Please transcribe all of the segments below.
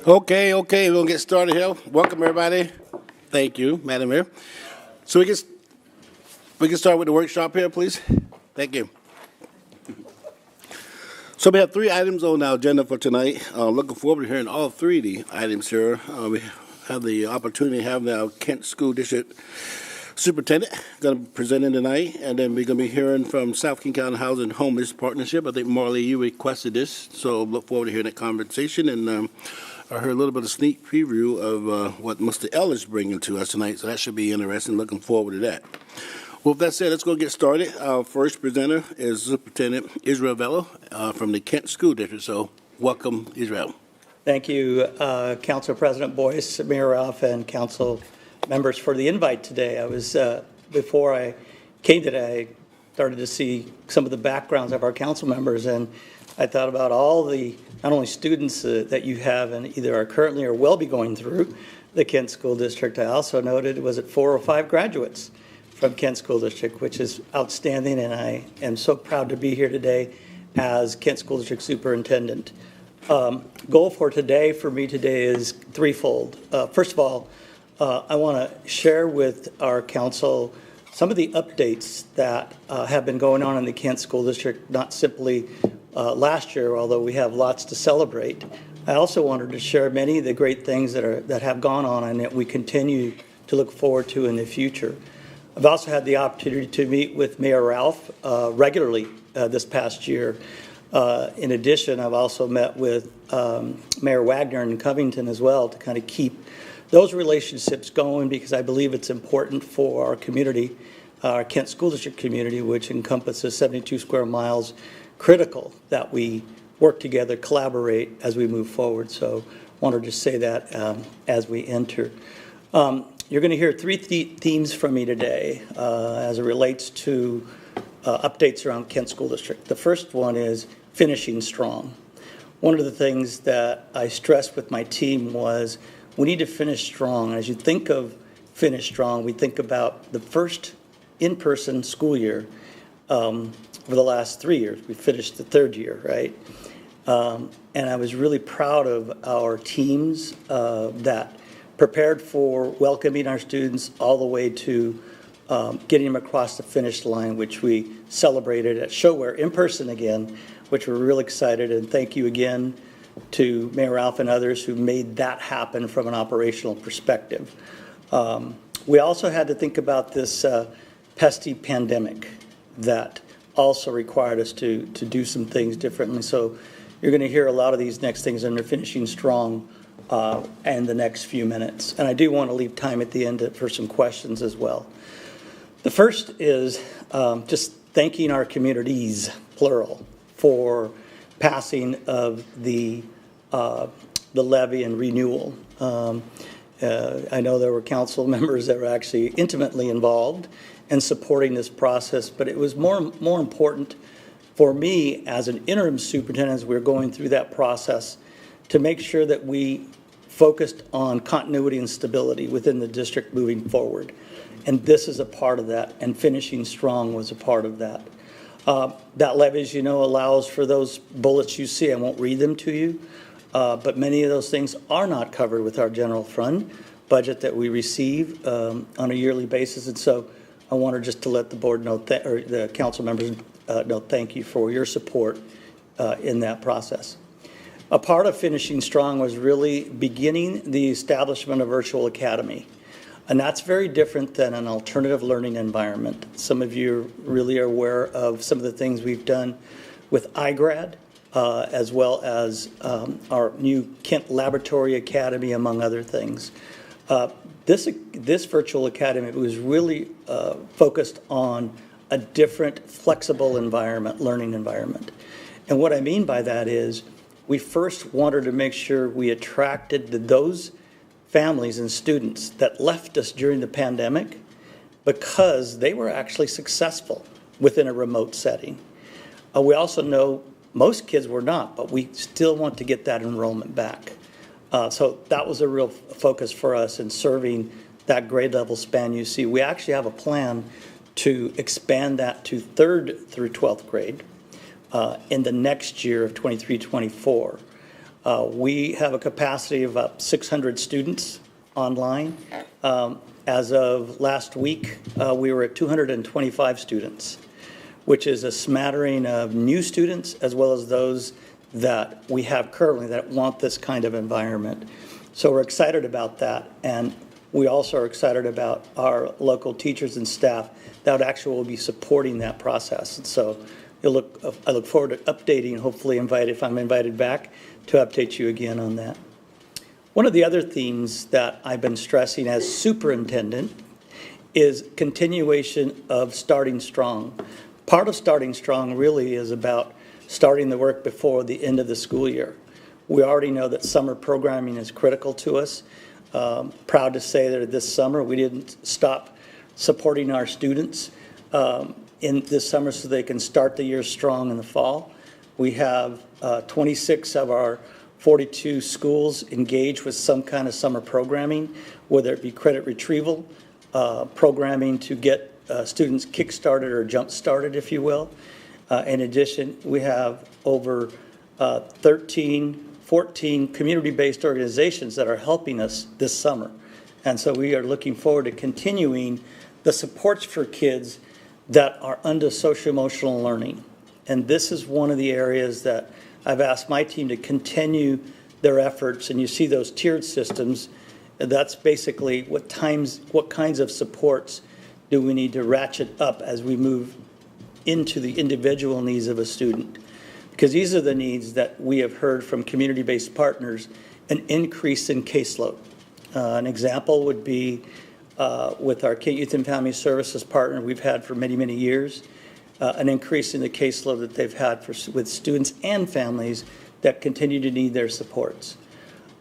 Okay, we're going to get started here. Welcome, everybody. Thank you, Madam Mayor. So we can start with the workshop here, please. Thank you. So we have 3 items on our agenda for tonight. Looking forward to hearing all 3 of the items here. We have the opportunity to have our Kent School District Superintendent going to present in tonight, and then we're going to be hearing from South King County Housing Homeless Partnership. I think, Marley, you requested this, so look forward to hearing that conversation. And I heard a little bit of sneak preview of what Mr. Ellis is bringing to us tonight, so that should be interesting. Looking forward to that. Well, with that said, let's go get started. Our first presenter is Superintendent Israel Vela from the Kent School District. So welcome, Israel. Thank you, Council President Boyce, Mayor Ralph, and Council members for the invite today. I was, before I came today, I started to see some of the backgrounds of our council members, and I thought about all the, not only students that you have and either are currently or will be going through the Kent School District. I also noted, was it 4 or 5 graduates from Kent School District, which is outstanding, and I am so proud to be here today as Kent School District Superintendent. Goal for today, for me today, is threefold. First of all, I want to share with our council some of the updates that have been going on in the Kent School District, not simply last year, although we have lots to celebrate. I also wanted to share many of the great things that have gone on and that we continue to look forward to in the future. I've also had the opportunity to meet with Mayor Ralph regularly this past year. In addition, I've also met with Mayor Wagner in Covington as well to kind of keep those relationships going, because I believe it's important for our community, our Kent School District community, which encompasses 72 square miles, critical that we work together, collaborate as we move forward. So I wanted to say that as we enter. You're going to hear 3 themes from me today as it relates to updates around Kent School District. The first one is finishing strong. One of the things that I stressed with my team was we need to finish strong. As you think of finish strong, we think about the first in-person school year over the last 3 years. We finished the 3rd year, right? And I was really proud of our teams that prepared for welcoming our students all the way to getting them across the finish line, which we celebrated at Showware in person again, which we're really excited. And thank you again to Mayor Ralph and others who made that happen from an operational perspective. We also had to think about this pesky pandemic that also required us to do some things differently. So you're going to hear a lot of these next things, and they're finishing strong in the next few minutes. And I do want to leave time at the end for some questions as well. The first is just thanking our communities, plural, for passing of the levy and renewal. I know there were council members that were actually intimately involved in supporting this process, but it was more important for me as an interim superintendent as we were going through that process to make sure that we focused on continuity and stability within the district moving forward. And this is a part of that, and finishing strong was a part of that. That levy, as you know, allows for those bullets you see. I won't read them to you, but many of those things are not covered with our general fund budget that we receive on a yearly basis. And so I wanted just to let the board know, or the council members know, thank you for your support in that process. A part of finishing strong was really beginning the establishment of Virtual Academy. And that's very different than an alternative learning environment. Some of you really are aware of some of the things we've done with iGrad, as well as our new Kent Laboratory Academy, among other things. This Virtual Academy was really focused on a different, flexible environment, learning environment. And what I mean by that is we first wanted to make sure we attracted those families and students that left us during the pandemic because they were actually successful within a remote setting. We also know most kids were not, but we still want to get that enrollment back. So that was a real focus for us in serving that grade level span you see. We actually have a plan to expand that to 3rd through 12th grade in the next year of 23-24. We have a capacity of about 600 students online. As of last week, we were at 225 students, which is a smattering of new students as well as those that we have currently that want this kind of environment. So we're excited about that, and we also are excited about our local teachers and staff that actually will be supporting that process. And so I look forward to updating, hopefully if I'm invited back, to update you again on that. One of the other themes that I've been stressing as superintendent is continuation of starting strong. Part of starting strong really is about starting the work before the end of the school year. We already know that summer programming is critical to us. Proud to say that this summer we didn't stop supporting our students in this summer so they can start the year strong in the fall. We have 26 of our 42 schools engaged with some kind of summer programming, whether it be credit retrieval, programming to get students kick-started or jump-started, if you will. In addition, we have over 14 community-based organizations that are helping us this summer. And so we are looking forward to continuing the supports for kids that are under social-emotional learning. And this is one of the areas that I've asked my team to continue their efforts. And you see those tiered systems. That's basically what kinds of supports do we need to ratchet up as we move into the individual needs of a student. Because these are the needs that we have heard from community-based partners, an increase in caseload. An example would be with our Youth and Family Services partner we've had for many, many years, an increase in the caseload that they've had with students and families that continue to need their supports.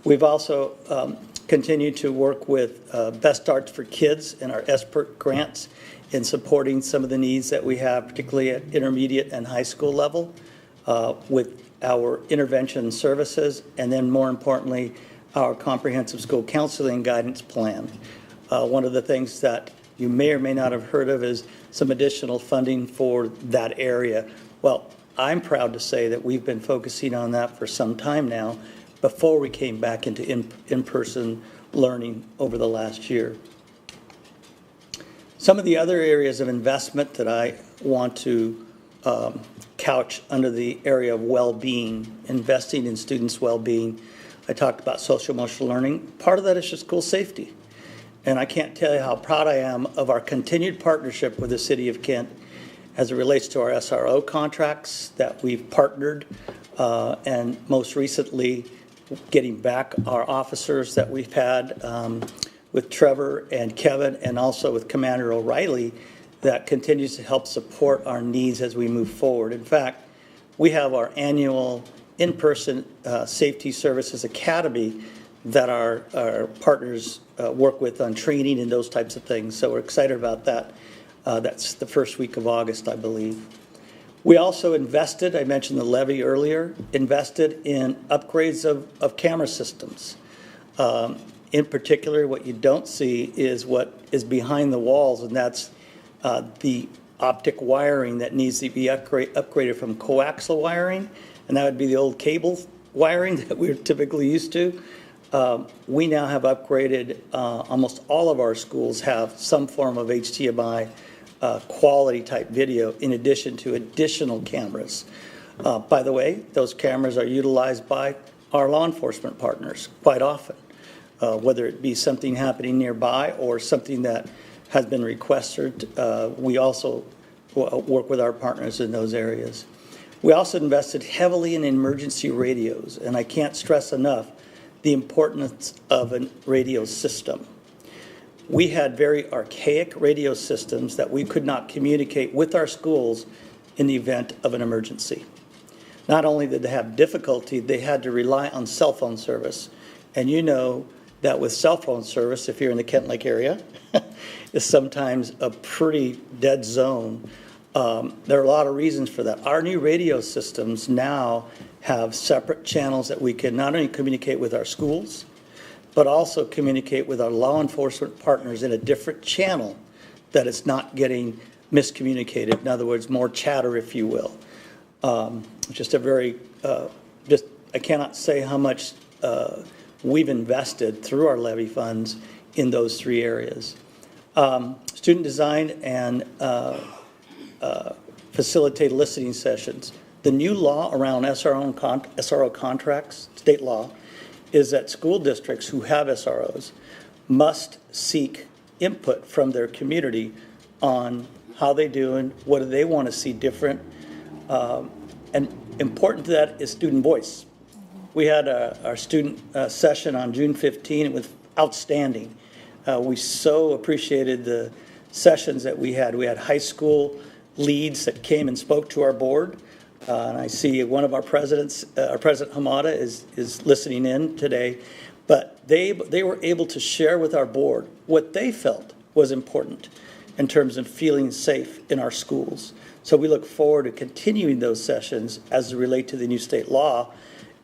We've also continued to work with Best Starts for Kids and our SPERT grants in supporting some of the needs that we have, particularly at intermediate and high school level, with our intervention services, and then more importantly, our comprehensive school counseling guidance plan. One of the things that you may or may not have heard of is some additional funding for that area. Well, I'm proud to say that we've been focusing on that for some time now before we came back into in-person learning over the last year. Some of the other areas of investment that I want to couch under the area of well-being, investing in students' well-being. I talked about social-emotional learning. Part of that is just school safety. And I can't tell you how proud I am of our continued partnership with the City of Kent as it relates to our SRO contracts that we've partnered, and most recently getting back our officers that we've had with Trevor and Kevin, and also with Commander O'Reilly, that continues to help support our needs as we move forward. In fact, we have our annual in-person Safety Services Academy that our partners work with on training and those types of things. So we're excited about that. That's the first week of August, I believe. We also invested, I mentioned the levy earlier, invested in upgrades of camera systems. In particular, what you don't see is what is behind the walls, and that's the optic wiring that needs to be upgraded from coaxial wiring, and that would be the old cable wiring that we're typically used to. We now have upgraded, almost all of our schools have some form of HDMI quality type video in addition to additional cameras. By the way, those cameras are utilized by our law enforcement partners quite often, whether it be something happening nearby or something that has been requested. We also work with our partners in those areas. We also invested heavily in emergency radios, and I can't stress enough the importance of a radio system. We had very archaic radio systems that we could not communicate with our schools in the event of an emergency. Not only did they have difficulty, they had to rely on cell phone service. And you know that with cell phone service, if you're in the Kent Lake area, is sometimes a pretty dead zone. There are a lot of reasons for that. Our new radio systems now have separate channels that we can not only communicate with our schools, but also communicate with our law enforcement partners in a different channel that is not getting miscommunicated. In other words, more chatter, if you will. Just a very, I cannot say how much we've invested through our levy funds in those three areas. Student design and facilitate listening sessions. The new law around SRO contracts, state law, is that school districts who have SROs must seek input from their community on how they do and what do they want to see different. And important to that is student voice. We had our student session on June 15. It was outstanding. We so appreciated the sessions that we had. We had high school leads that came and spoke to our board. And I see one of our presidents, our President Hamada, is listening in today. But they were able to share with our board what they felt was important in terms of feeling safe in our schools. So we look forward to continuing those sessions as they relate to the new state law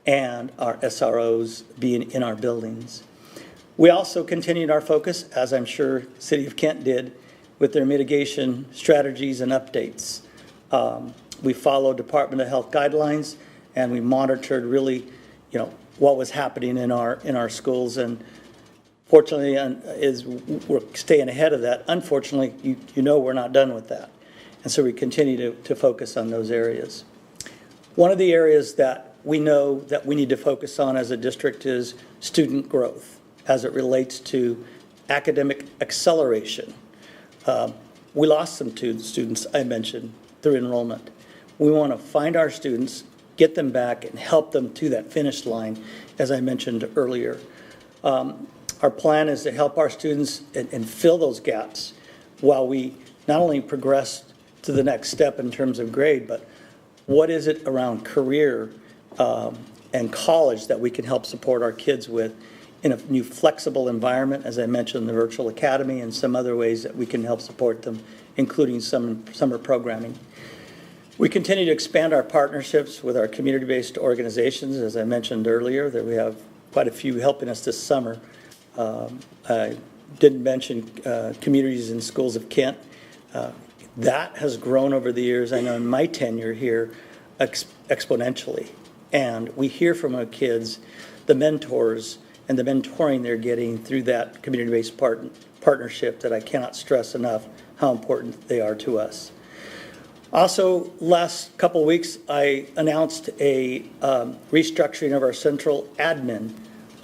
and our SROs being in our buildings. We also continued our focus, as I'm sure City of Kent did, with their mitigation strategies and updates. We followed Department of Health guidelines, and we monitored really, what was happening in our schools. And fortunately, we're staying ahead of that. Unfortunately, we're not done with that, and so we continue to focus on those areas. One of the areas that we know that we need to focus on as a district is student growth as it relates to academic acceleration. We lost some students, I mentioned, through enrollment. We want to find our students, get them back, and help them to that finish line, as I mentioned earlier. Our plan is to help our students and fill those gaps while we not only progress to the next step in terms of grade, but what is it around career and college that we can help support our kids with in a new flexible environment, as I mentioned, the virtual academy and some other ways that we can help support them, including some summer programming. We continue to expand our partnerships with our community-based organizations, as I mentioned earlier, that we have quite a few helping us this summer. I didn't mention Communities in Schools of Kent. That has grown over the years, I know in my tenure here, exponentially. And we hear from our kids, the mentors, and the mentoring they're getting through that community-based partnership that I cannot stress enough how important they are to us. Also, last couple of weeks, I announced a restructuring of our central admin,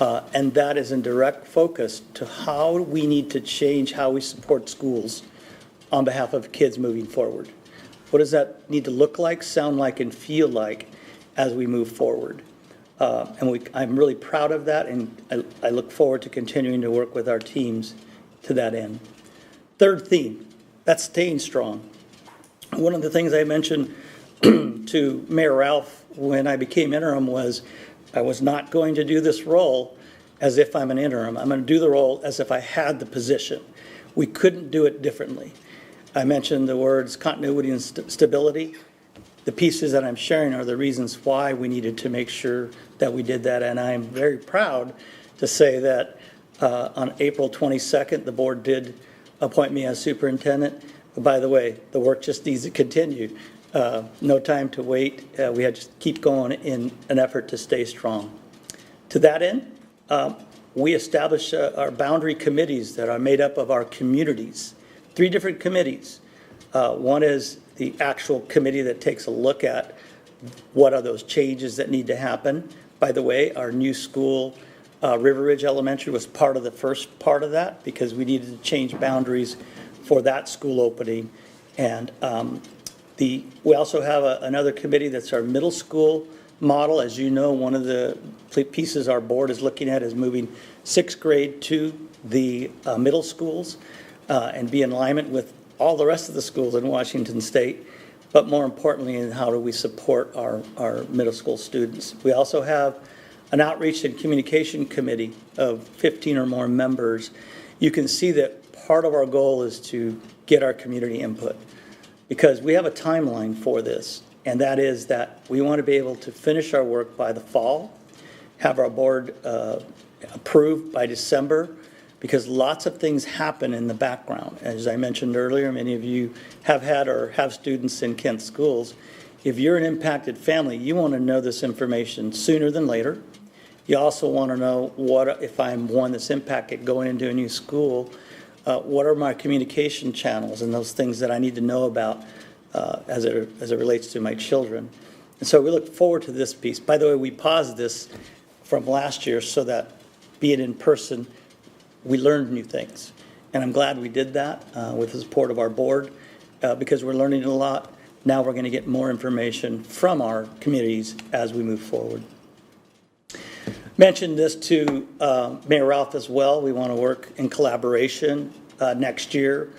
and that is in direct focus to how we need to change how we support schools on behalf of kids moving forward. What does that need to look like, sound like, and feel like as we move forward? I'm really proud of that, and I look forward to continuing to work with our teams to that end. Third theme, that's staying strong. One of the things I mentioned to Mayor Ralph when I became interim was I was not going to do this role as if I'm an interim. I'm going to do the role as if I had the position. We couldn't do it differently. I mentioned the words continuity and stability. The pieces that I'm sharing are the reasons why we needed to make sure that we did that, and I'm very proud to say that on April 22nd, the board did appoint me as superintendent. By the way, the work just needs to continue. No time to wait. We had to keep going in an effort to stay strong. To that end, we established our boundary committees that are made up of our communities. 3 different committees. One is the actual committee that takes a look at what are those changes that need to happen. By the way, our new school, River Ridge Elementary, was part of the first part of that because we needed to change boundaries for that school opening. And we also have another committee that's our middle school model. As you know, one of the pieces our board is looking at is moving 6th grade to the middle schools and be in alignment with all the rest of the schools in Washington State, but more importantly, in how do we support our middle school students. We also have an outreach and communication committee of 15 or more members. You can see that part of our goal is to get our community input because we have a timeline for this, and that is that we want to be able to finish our work by the fall, have our board approved by December, because lots of things happen in the background. As I mentioned earlier, many of you have had or have students in Kent schools, if you're an impacted family, you want to know this information sooner than later. You also want to know what, if I'm one that's impacted going into a new school, what are my communication channels and those things that I need to know about as it relates to my children. And so we look forward to this piece. By the way, we paused this from last year so that, being in person, we learned new things. And I'm glad we did that with the support of our board because we're learning a lot. Now we're going to get more information from our communities as we move forward. Mentioned this to Mayor Ralph as well. We want to work in collaboration next year.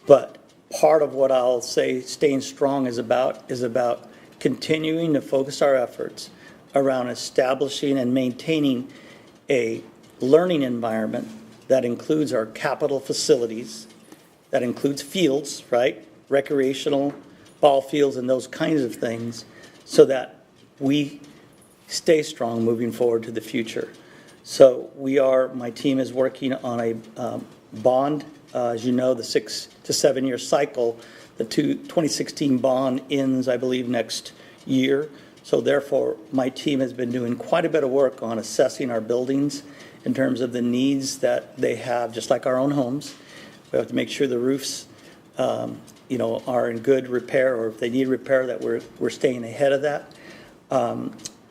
But part of what I'll say staying strong is about continuing to focus our efforts around establishing and maintaining a learning environment that includes our capital facilities, that includes fields, right? Recreational ball fields and those kinds of things, so that we stay strong moving forward to the future. So my team is working on a bond. As you know, the 6 to 7 year cycle, the 2016 bond ends, I believe, next year. So therefore, my team has been doing quite a bit of work on assessing our buildings in terms of the needs that they have, just like our own homes. We have to make sure the roofs are in good repair, or if they need repair, that we're staying ahead of that.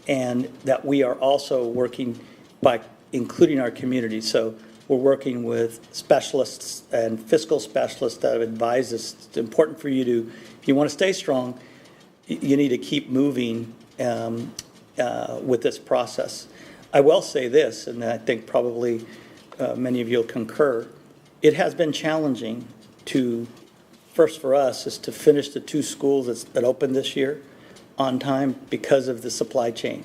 And that we are also working by including our community. So we're working with specialists and fiscal specialists that have advised us. It's important for you to, if you want to stay strong, you need to keep moving with this process. I will say this, and I think probably many of you will concur, it has been challenging to, first for us, is to finish the 2 schools that opened this year on time because of the supply chain.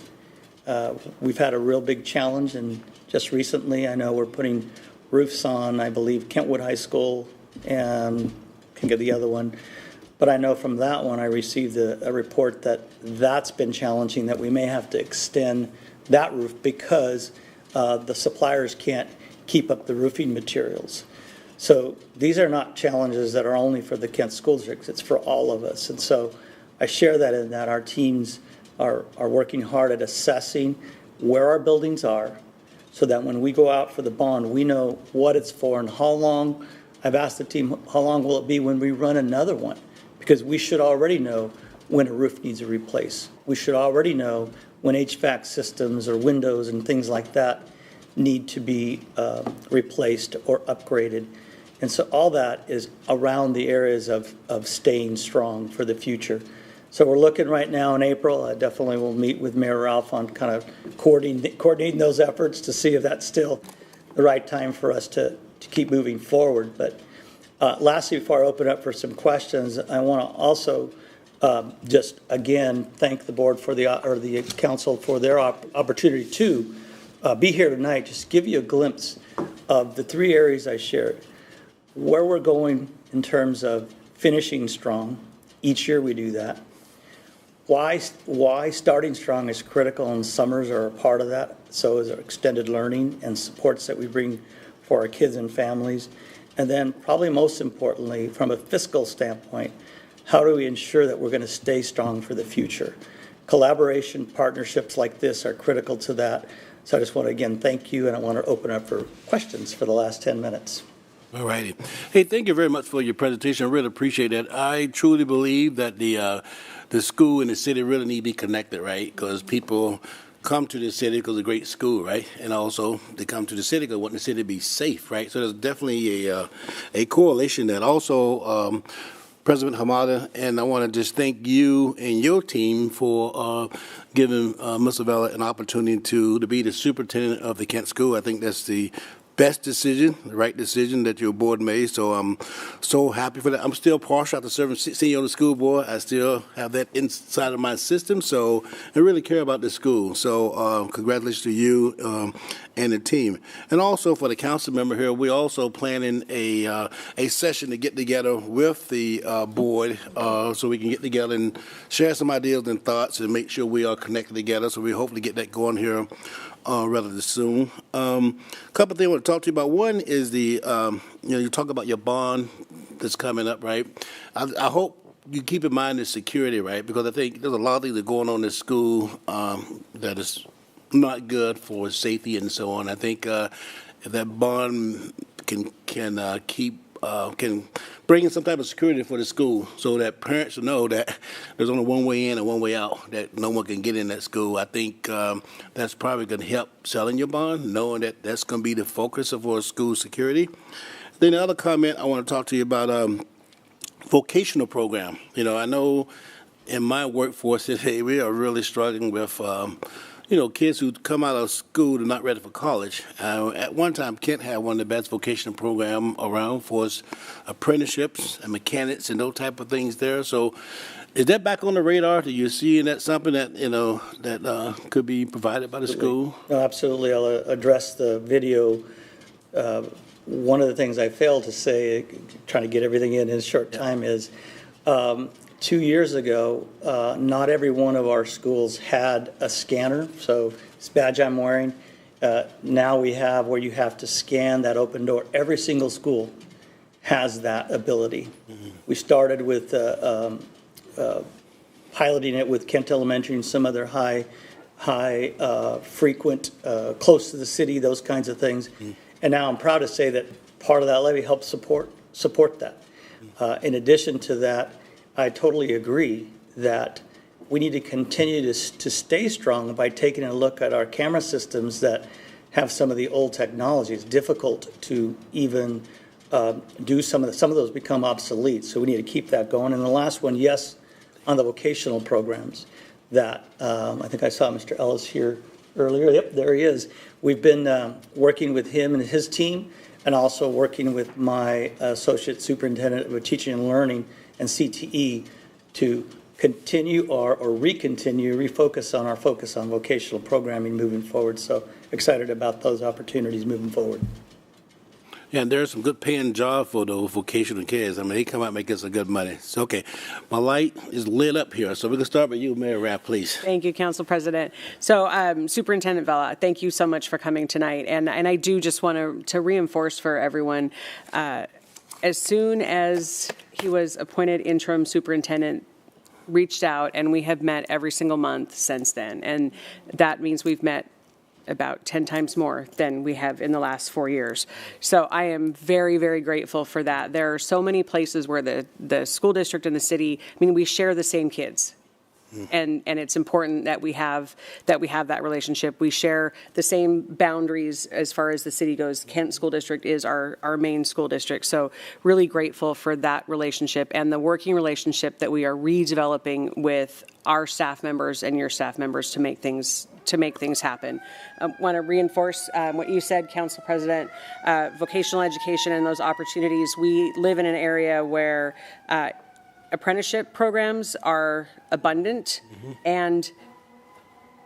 We've had a real big challenge, and just recently I know we're putting roofs on, I believe, Kentwood High School, and can get the other one. But I know from that one I received a report that that's been challenging, that we may have to extend that roof because the suppliers can't keep up the roofing materials. So these are not challenges that are only for the Kent School Districts, it's for all of us. And so I share that in that our teams are working hard at assessing where our buildings are so that when we go out for the bond, we know what it's for and how long. I've asked the team, how long will it be when we run another one? Because we should already know when a roof needs a replace. We should already know when HVAC systems or windows and things like that need to be replaced or upgraded. And so all that is around the areas of staying strong for the future. So we're looking right now in April. I definitely will meet with Mayor Ralph on kind of coordinating those efforts to see if that's still the right time for us to keep moving forward. But lastly, before I open up for some questions, I want to also just again thank the board for the council for their opportunity to be here tonight. Just give you a glimpse of the 3 areas I shared, where we're going in terms of finishing strong. Each year we do that. Why starting strong is critical, and summers are a part of that. So is our extended learning and supports that we bring for our kids and families. And then probably most importantly, from a fiscal standpoint, how do we ensure that we're going to stay strong for the future? Collaboration, partnerships like this are critical to that. So I just want to again thank you, and I want to open up for questions for the last 10 minutes. All righty. Hey, thank you very much for your presentation. I really appreciate that. I truly believe that the school and the city really need to be connected, right? Because people come to the city because it's a great school, right? And also they come to the city because they want the city to be safe, right? So there's definitely a correlation that also President Hamada, and I want to just thank you and your team for giving Mr. Vela an opportunity to be the superintendent of the Kent School. I think that's the best decision, the right decision that your board made. So I'm so happy for that. I'm still partial after serving senior on the school board. I still have that inside of my system. So I really care about the school. So congratulations to you and the team. And also for the council member here, we're also planning a session to get together with the board so we can get together and share some ideas and thoughts and make sure we are connected together. So we hopefully get that going here relatively soon. A couple of things I want to talk to you about. One is you talk about your bond that's coming up, right? I hope you keep in mind the security, right? Because I think there's a lot of things that are going on in school that is not good for safety and so on. I think if that bond can bring in some type of security for the school, so that parents know that there's only one way in and one way out, that no one can get in that school. I think that's probably going to help selling your bond, knowing that that's going to be the focus of our school security. Then the other comment I want to talk to you about vocational program. You know, I know in my workforce today we are really struggling with kids who come out of school and not ready for college. At one time, Kent had one of the best vocational program around for us, apprenticeships and mechanics and those type of things there. So is that back on the radar? Do you see that something that, that could be provided by the school? No, absolutely. I'll address the video. One of the things I failed to say, trying to get everything in a short time, is 2 years ago, not every one of our schools had a scanner. So this badge I'm wearing, now we have where you have to scan that open door. Every single school has that ability. Mm-hmm. We started with piloting it with Kent Elementary and some other high frequent, close to the city, those kinds of things. Mm-hmm. And now I'm proud to say that part of that levy helps support that. In addition to that, I totally agree that we need to continue to stay strong by taking a look at our camera systems that have some of the old technology. It's difficult to even do some of those become obsolete. So we need to keep that going. And the last one, yes, on the vocational programs that I think I saw Mr. Ellis here earlier. Yep, there he is. We've been working with him and his team, and also working with my associate superintendent of teaching and learning and CTE to continue or refocus on our focus on vocational programming moving forward. So excited about those opportunities moving forward. Yeah, and there's some good paying jobs for those vocational kids. I mean, they come out and make us some good money. So, okay, my light is lit up here. So we can start with you, Mayor Rapp, please. Thank you, Council President. So Superintendent Vela, thank you so much for coming tonight. And I do just want to reinforce for everyone, as soon as he was appointed interim superintendent, reached out, and we have met every single month since then. And that means we've met about 10 times more than we have in the last 4 years. So I am very, very grateful for that. There are so many places where the school district and the city, I mean, we share the same kids. And it's important that we have that relationship. We share the same boundaries as far as the city goes. Kent School District is our main school district. So really grateful for that relationship and the working relationship that we are redeveloping with our staff members and your staff members to make things happen. I want to reinforce what you said, Council President, vocational education and those opportunities. We live in an area where apprenticeship programs are abundant and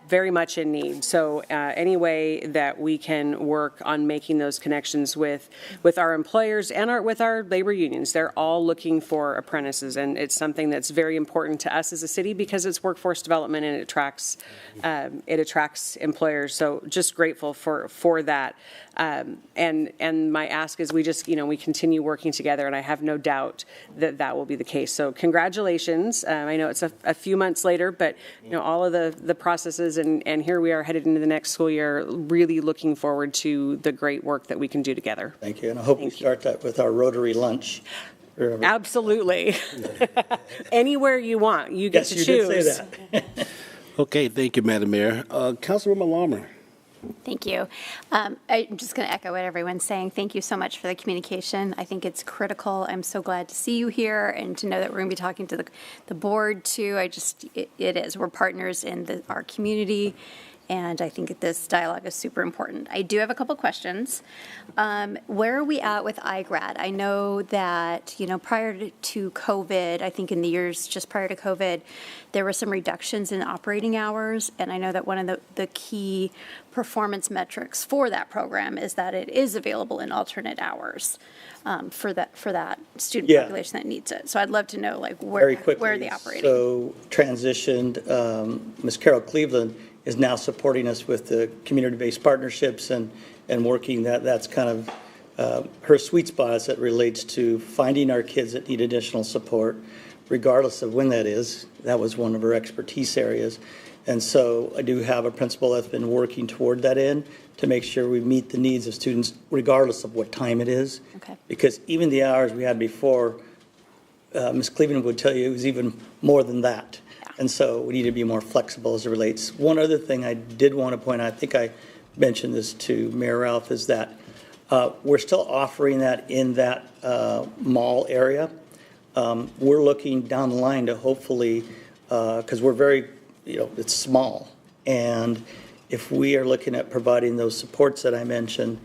very much in need. So any way that we can work on making those connections with our employers and with our labor unions, they're all looking for apprentices, and it's something that's very important to us as a city because it's workforce development and it attracts employers. So just grateful for that. And my ask is we continue working together, and I have no doubt that will be the case. So congratulations. I know it's a few months later, but all of the processes and here we are headed into the next school year, really looking forward to the great work that we can do together. Thank you. And I hope we start that with our Rotary lunch. Absolutely. Anywhere you want, you get to choose. Yes, you did say that. Okay, thank you, Madam Mayor. Councilwoman Larmer. Thank you. I'm just going to echo what everyone's saying. Thank you so much for the communication. I think it's critical. I'm so glad to see you here and to know that we're going to be talking to the board too. It is. We're partners in our community, and I think this dialogue is super important. I do have a couple questions. Where are we at with iGrad? I know that, prior to COVID, I think in the years just prior to COVID, there were some reductions in operating hours, and I know that one of the key performance metrics for that program is that it is available in alternate hours for that student population that needs it. So I'd love to know where are they operating? So transitioned, Ms. Carol Cleveland is now supporting us with the community-based partnerships and working that's kind of her sweet spot as it relates to finding our kids that need additional support, regardless of when that is. That was one of her expertise areas. And so I do have a principal that's been working toward that end to make sure we meet the needs of students regardless of what time it is. Okay. Because even the hours we had before, Ms. Cleveland would tell you it was even more than that. And so we need to be more flexible as it relates. One other thing I did want to point out, I think I mentioned this to Mayor Ralph, is that we're still offering that in that mall area. We're looking down the line to hopefully, because we're very, it's small. And if we are looking at providing those supports that I mentioned,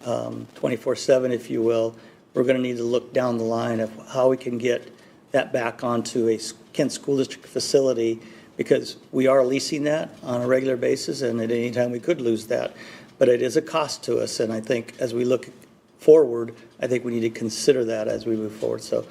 24/7, if you will, we're going to need to look down the line of how we can get that back onto a Kent School District facility, because we are leasing that on a regular basis, and at any time we could lose that. But it is a cost to us, and I think as we look forward, I think we need to consider that as we move forward. So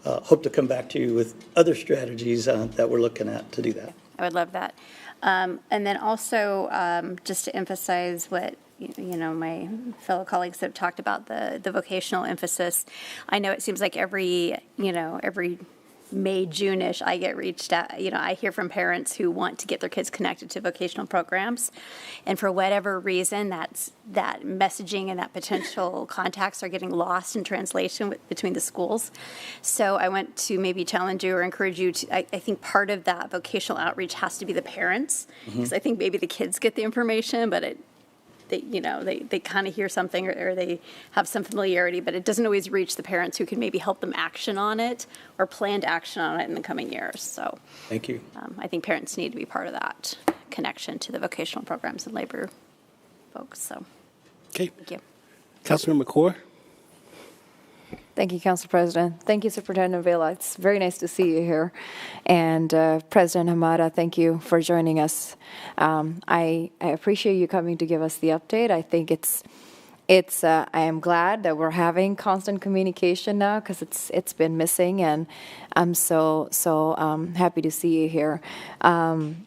hope to come back to you with other strategies that we're looking at to do that. I would love that. And then also, just to emphasize what my fellow colleagues have talked about, the vocational emphasis. I know it seems like every May, June-ish, I get reached out, I hear from parents who want to get their kids connected to vocational programs. And for whatever reason, that messaging and that potential contacts are getting lost in translation between the schools. So I want to maybe challenge you or encourage you to, I think part of that vocational outreach has to be the parents, because I think maybe the kids get the information, but they kind of hear something or they have some familiarity, but it doesn't always reach the parents who can maybe help them action on it or plan to action on it in the coming years. So thank you. I think parents need to be part of that connection to the vocational programs and labor folks. So Okay. thank you. Councilmember Core? Thank you, Council President. Thank you, Superintendent Vela. It's very nice to see you here. And President Hamada, thank you for joining us. I appreciate you coming to give us the update. I think I am glad that we're having constant communication now, because it's been missing, and I'm so happy to see you here. And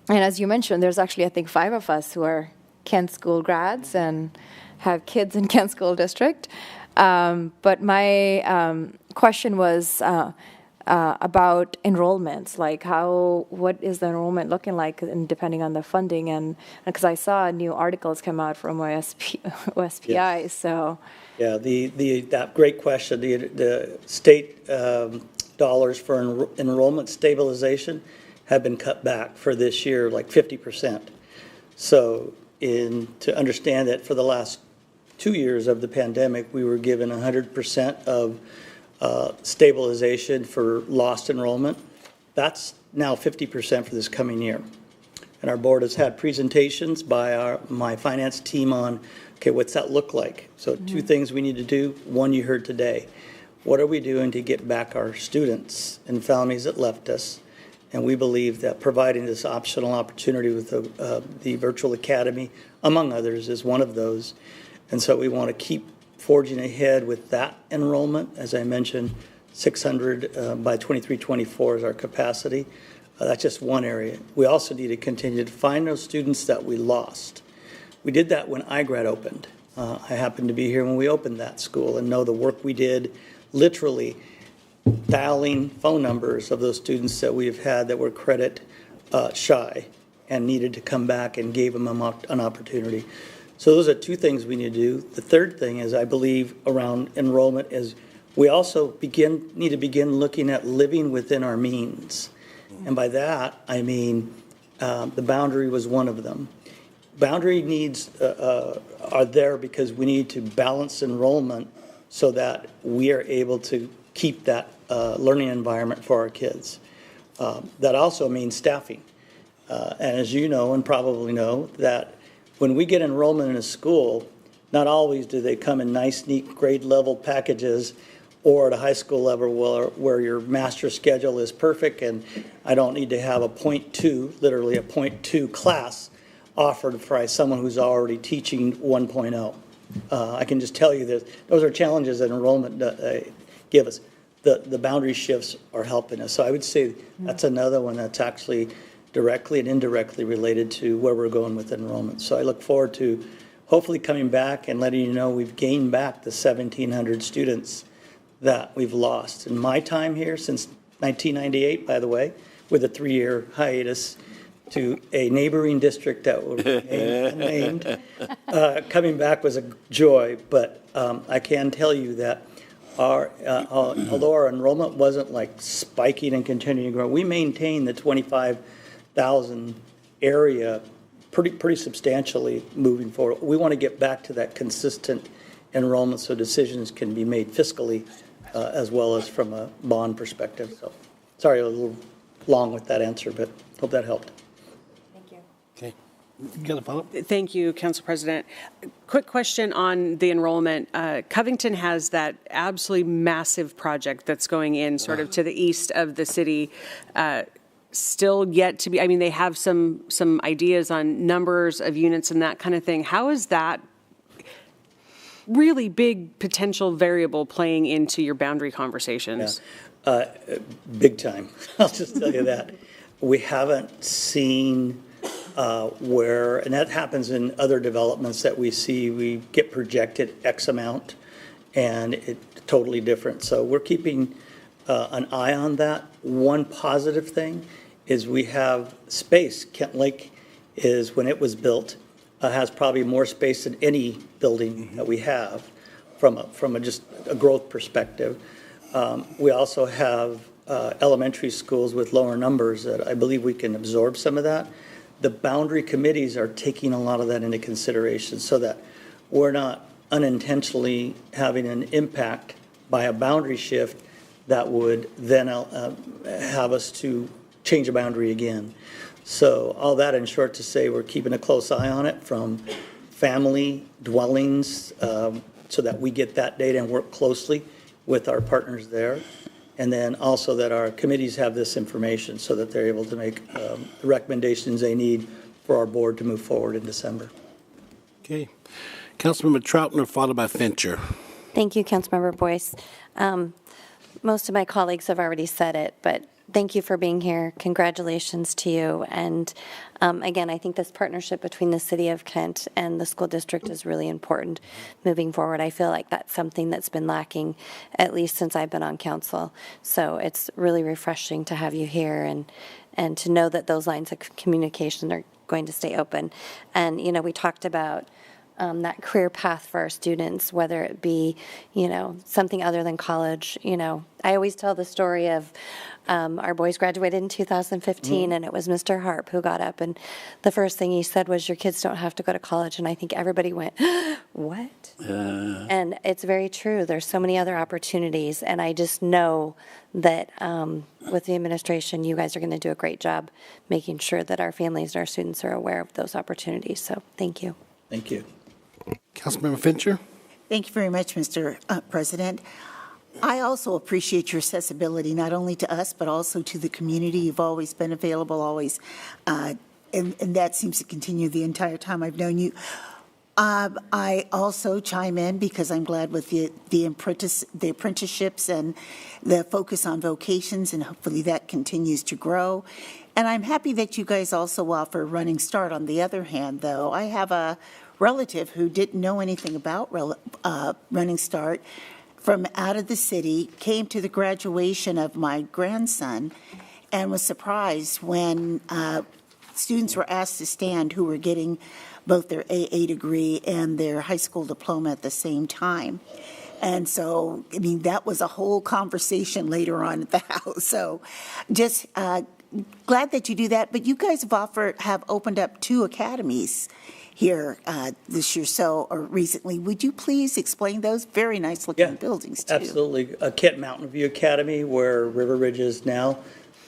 as you mentioned, there's actually, I think, 5 of us who are Kent School grads and have kids in Kent School District. But my question was about enrollments, like what is the enrollment looking like, and depending on the funding, and because I saw new articles come out from OSPI, Yes. so. Yeah, that great question. The state dollars for enrollment stabilization have been cut back for this year, like 50%. So to understand that for the last 2 years of the pandemic, we were given 100% of stabilization for lost enrollment. That's now 50% for this coming year. And our board has had presentations by my finance team on, okay, what's that look like? So 2 things we need to do. One you heard today. What are we doing to get back our students and families that left us? And we believe that providing this optional opportunity with the virtual academy, among others, is one of those. And so we want to keep forging ahead with that enrollment. As I mentioned, 600 by 23-24 is our capacity. That's just one area. We also need to continue to find those students that we lost. We did that when iGrad opened. I happened to be here when we opened that school and know the work we did, literally dialing phone numbers of those students that we've had that were credit shy and needed to come back, and gave them an opportunity. So those are 2 things we need to do. The third thing is, I believe, around enrollment is we also need to begin looking at living within our means. And by that, I mean the boundary was one of them. Boundary needs are there because we need to balance enrollment so that we are able to keep that learning environment for our kids. That also means staffing. And as you know, and probably know, that when we get enrollment in a school, not always do they come in nice, neat grade level packages, or at a high school level where your master schedule is perfect and I don't need to have a 0.2, literally a 0.2 class offered for someone who's already teaching 1.0. I can just tell you that those are challenges that enrollment give us. The boundary shifts are helping us. So I would say that's another one that's actually directly and indirectly related to where we're going with enrollment. So I look forward to hopefully coming back and letting you know we've gained back the 1,700 students that we've lost. In my time here, since 1998, by the way, with a 3-year hiatus to a neighboring district that will remain unnamed. Coming back was a joy, but I can tell you that although our enrollment wasn't like spiking and continuing to grow, we maintained the 25,000 area pretty substantially moving forward. We want to get back to that consistent enrollment so decisions can be made fiscally as well as from a bond perspective. So, sorry, a little long with that answer, but hope that helped. Okay. You got a follow-up? Thank you, Council President. Quick question on the enrollment. Covington has that absolutely massive project that's going in sort of to the east of the city. Still yet to be, I mean, they have some ideas on numbers of units and that kind of thing. How is that really big potential variable playing into your boundary conversations? Yeah. Big time. I'll just tell you that. We haven't seen where, and that happens in other developments that we see, we get projected X amount and it's totally different. So we're keeping an eye on that. One positive thing is we have space. Kent Lake is, when it was built, has probably more space than any building that we have from just a growth perspective. We also have elementary schools with lower numbers that I believe we can absorb some of that. The boundary committees are taking a lot of that into consideration so that we're not unintentionally having an impact by a boundary shift that would then have us to change a boundary again. So all that in short to say we're keeping a close eye on it from family dwellings so that we get that data and work closely with our partners there. And then also that our committees have this information so that they're able to make the recommendations they need for our board to move forward in December. Okay. Councilmember Troutner, followed by Fincher. Thank you, Councilmember Boyce. Most of my colleagues have already said it, but thank you for being here. Congratulations to you. And again, I think this partnership between the City of Kent and the school district is really important moving forward. I feel like that's something that's been lacking, at least since I've been on council. So it's really refreshing to have you here and to know that those lines of communication are going to stay open. And, you know, we talked about that career path for our students, whether it be, you know, something other than college. You know, I always tell the story of our boys graduated in 2015, and it was Mr. Harp who got up, and the first thing he said was, your kids don't have to go to college. And I think everybody went, what? And it's very true. There's so many other opportunities, and I just know that with the administration, you guys are going to do a great job making sure that our families and our students are aware of those opportunities. So thank you. Thank you. Councilmember Fincher. Thank you very much, Mr. President. I also appreciate your accessibility, not only to us, but also to the community. You've always been available, always, and that seems to continue the entire time I've known you. I also chime in because I'm glad with the apprenticeships and the focus on vocations, and hopefully that continues to grow. And I'm happy that you guys also offer Running Start. On the other hand, though, I have a relative who didn't know anything about Running Start from out of the city, came to the graduation of my grandson, and was surprised when students were asked to stand who were getting both their AA degree and their high school diploma at the same time. And so, I mean, that was a whole conversation later on at the house. So just glad that you do that. But you guys have opened up 2 academies here this year, or recently. Would you please explain those? Very nice looking buildings, too. Absolutely. Kent Mountain View Academy, where River Ridge is now,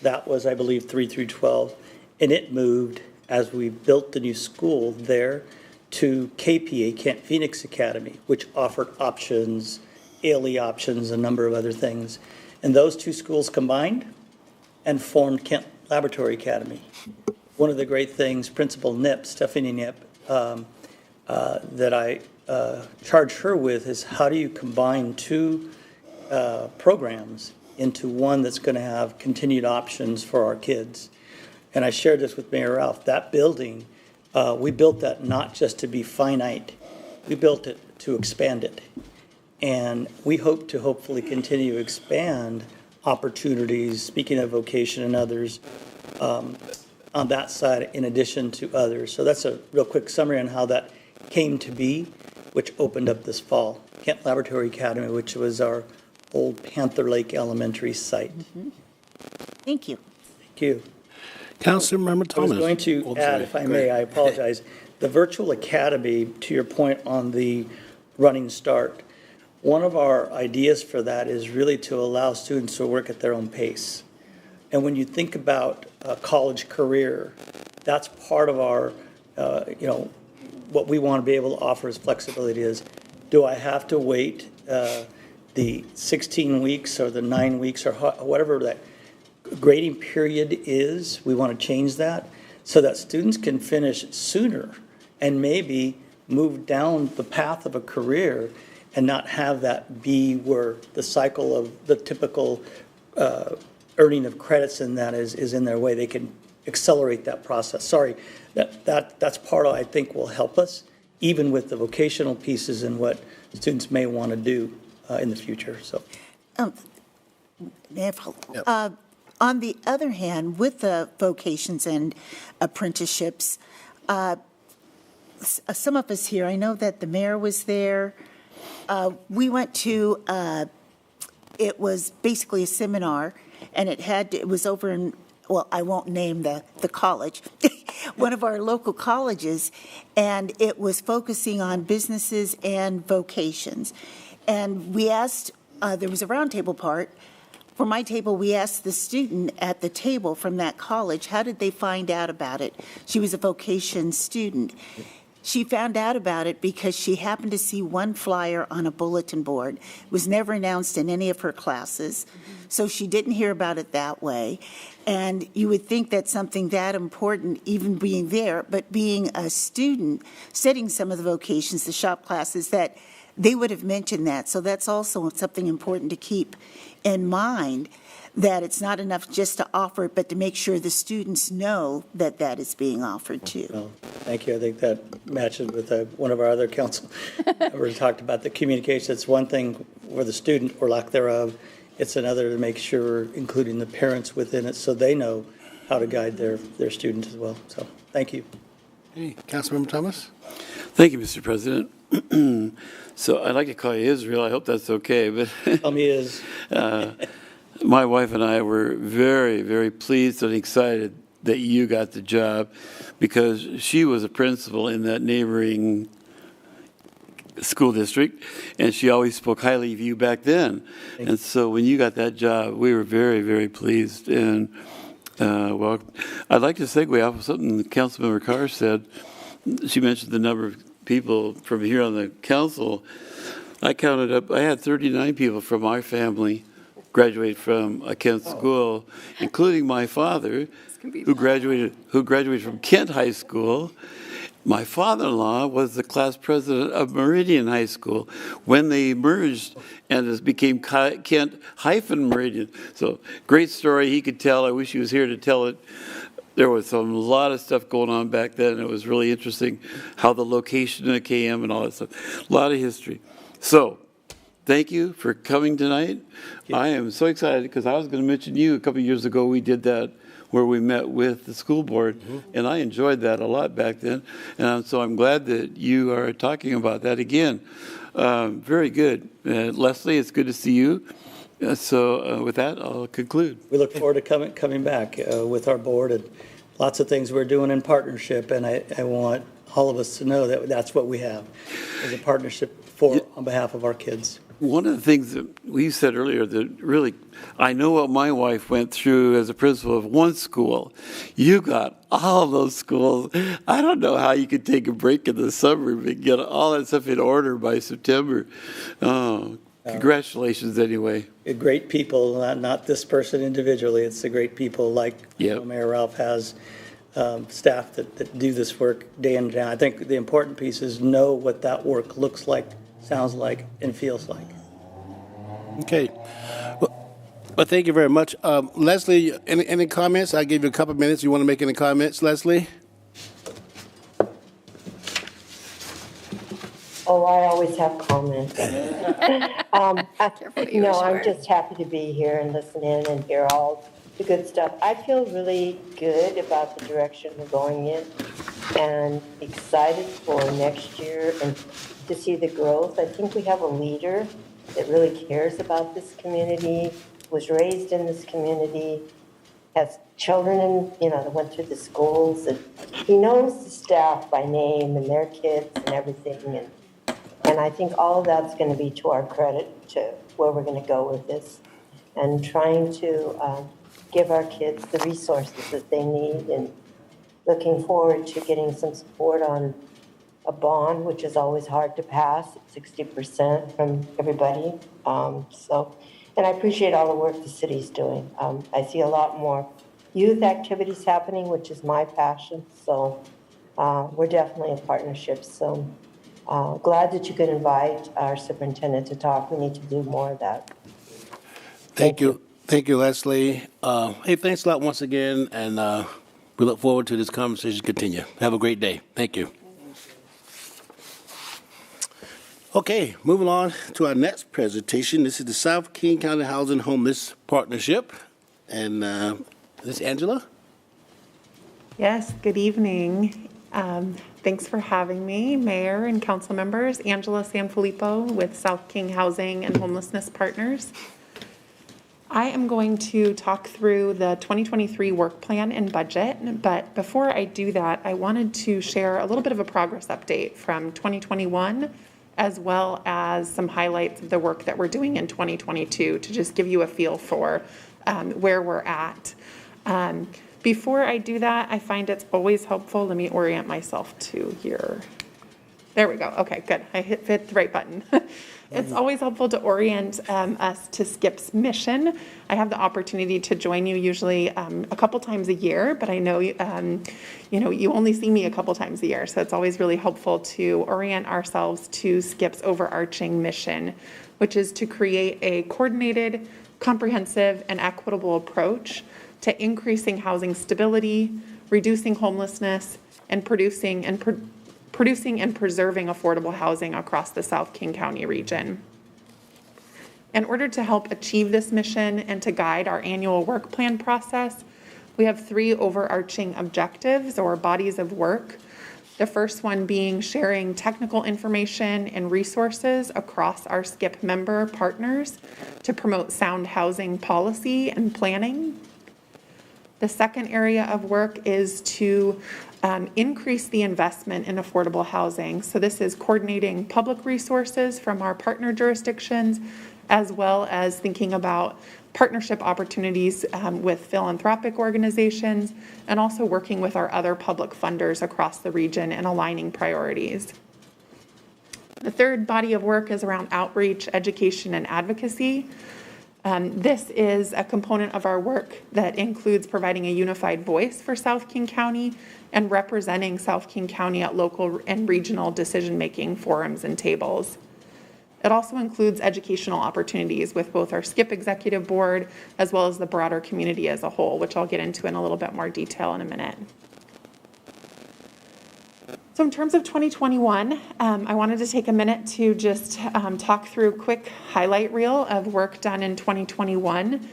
that was, I believe, 3 through 12. And it moved, as we built the new school there, to KPA, Kent Phoenix Academy, which offered options, ALE options, a number of other things. And those 2 schools combined and formed Kent Laboratory Academy. One of the great things, Principal Nip, Stephanie Nip, that I charge her with is how do you combine 2 programs into one that's going to have continued options for our kids. And I shared this with Mayor Ralph. That building, we built that not just to be finite. We built it to expand it. And we hope to hopefully continue to expand opportunities, speaking of vocation and others, on that side in addition to others. So that's a real quick summary on how that came to be, which opened up this fall. Kent Laboratory Academy, which was our old Panther Lake Elementary site. Thank you. Thank you. Councilmember I Thomas. was going to Oh, add, sorry. if I Go may, ahead. I apologize. The virtual academy, to your point on the running start, one of our ideas for that is really to allow students to work at their own pace. And when you think about a college career, that's part of our, what we want to be able to offer as flexibility is, do I have to wait the 16 weeks or the 9 weeks or whatever that grading period is? We want to change that so that students can finish sooner and maybe move down the path of a career and not have that be where the cycle of the typical earning of credits in that is in their way. They can accelerate that process. Sorry, that's part of, I think, will help us, even with the vocational pieces and what students may want to do in the future. So, On the other hand, with the vocations and apprenticeships, some of us here, I know that the mayor was there. We went to, it was basically a seminar, and it was over in, well, I won't name the college, one of our local colleges, and it was focusing on businesses and vocations. And we asked, there was a roundtable part. For my table, we asked the student at the table from that college, how did they find out about it? She was a vocation student. She found out about it because she happened to see one flyer on a bulletin board. It was never announced in any of her classes, so she didn't hear about it that way. And you would think that something that important, even being there, but being a student, studying some of the vocations, the shop classes, that they would have mentioned that. So that's also something important to keep in mind, that it's not enough just to offer it, but to make sure the students know that that is being offered too. well, thank you. I think that matches with one of our other council members talked about the communication. It's one thing for the student or lack thereof. It's another to make sure we're including the parents within it so they know how to guide their students as well. So thank you. Hey, Councilmember Thomas. Thank you, Mr. President. So I'd like to call you Israel. I hope that's okay. But Tell me is. my wife and I were very, very pleased and excited that you got the job because she was a principal in that neighboring school district, and she always spoke highly of you back then. And so when you got that job, we were very, very pleased. And, well, I'd like to segue off of something that Councilmember Carr said. She mentioned the number of people from here on the council. I counted up, I had 39 people from our family graduate from a Kent school, including my father, who graduated from Kent High School. My father-in-law was the class president of Meridian High School when they merged and it became Kent-Meridian. So great story he could tell. I wish he was here to tell it. There was a lot of stuff going on back then. It was really interesting how the location of KM and all that stuff. A lot of history. So thank you for coming tonight. I am so excited because I was going to mention you a couple of years ago. We did that where we met with the school board, and I enjoyed that a lot back then. And so I'm glad that you are talking about that again. Very good. Leslie, it's good to see you. So with that, I'll conclude. We look forward to coming back with our board and lots of things we're doing in partnership. And I want all of us to know that that's what we have as a partnership on behalf of our kids. One of the things that we said earlier that really, I know what my wife went through as a principal of one school. You got all of those schools. I don't know how you could take a break in the summer and get all that stuff in order by September. Oh, congratulations anyway. Great people, not this person individually. It's the great people like Mayor Ralph has, staff that do this work day in and day out. I think the important piece is know what that work looks like, sounds like, and feels like. Okay. Well, thank you very much. Leslie, any comments? I'll give you a couple of minutes. You want to make any comments, Leslie? Oh, I always have comments. Careful, you No, swear. I'm just happy to be here and listen in and hear all the good stuff. I feel really good about the direction we're going in and excited for next year and to see the growth. I think we have a leader that really cares about this community, was raised in this community, has children and, that went through the schools, and he knows the staff by name and their kids and everything. And I think all of that's going to be to our credit to where we're going to go with this and trying to give our kids the resources that they need, and looking forward to getting some support on a bond, which is always hard to pass, 60% from everybody. And I appreciate all the work the city's doing. I see a lot more youth activities happening, which is my passion. So we're definitely in partnership. So glad that you could invite our superintendent to talk. We need to do more of that. Thank you. Thank you, Leslie. Hey, thanks a lot once again, and we look forward to this conversation continue. Have a great day. Thank you. Okay, moving on to our next presentation. This is the South King County Housing Homeless Partnership. And this is Angela. Yes, good evening. Thanks for having me, Mayor and council members. Angela Sanfilippo with South King Housing and Homelessness Partners. I am going to talk through the 2023 work plan and budget, but before I do that, I wanted to share a little bit of a progress update from 2021, as well as some highlights of the work that we're doing in 2022 to just give you a feel for where we're at. Before I do that, I find it's always helpful. Let me orient myself to here. There we go. Okay, good. I hit the right button. It's always helpful to orient us to SCIP's mission. I have the opportunity to join you usually a couple times a year, but I know you only see me a couple times a year, so it's always really helpful to orient ourselves to SCIP's overarching mission, which is to create a coordinated, comprehensive, and equitable approach to increasing housing stability, reducing homelessness, and producing and preserving affordable housing across the South King County region. In order to help achieve this mission and to guide our annual work plan process, we have 3 overarching objectives or bodies of work. The first one being sharing technical information and resources across our SCIP member partners to promote sound housing policy and planning. The second area of work is to increase the investment in affordable housing. So this is coordinating public resources from our partner jurisdictions, as well as thinking about partnership opportunities with philanthropic organizations, and also working with our other public funders across the region and aligning priorities. The third body of work is around outreach, education, and advocacy. This is a component of our work that includes providing a unified voice for South King County and representing South King County at local and regional decision-making forums and tables. It also includes educational opportunities with both our SCIP Executive Board as well as the broader community as a whole, which I'll get into in a little bit more detail in a minute. So in terms of 2021, I wanted to take a minute to just talk through a quick highlight reel of work done in 2021.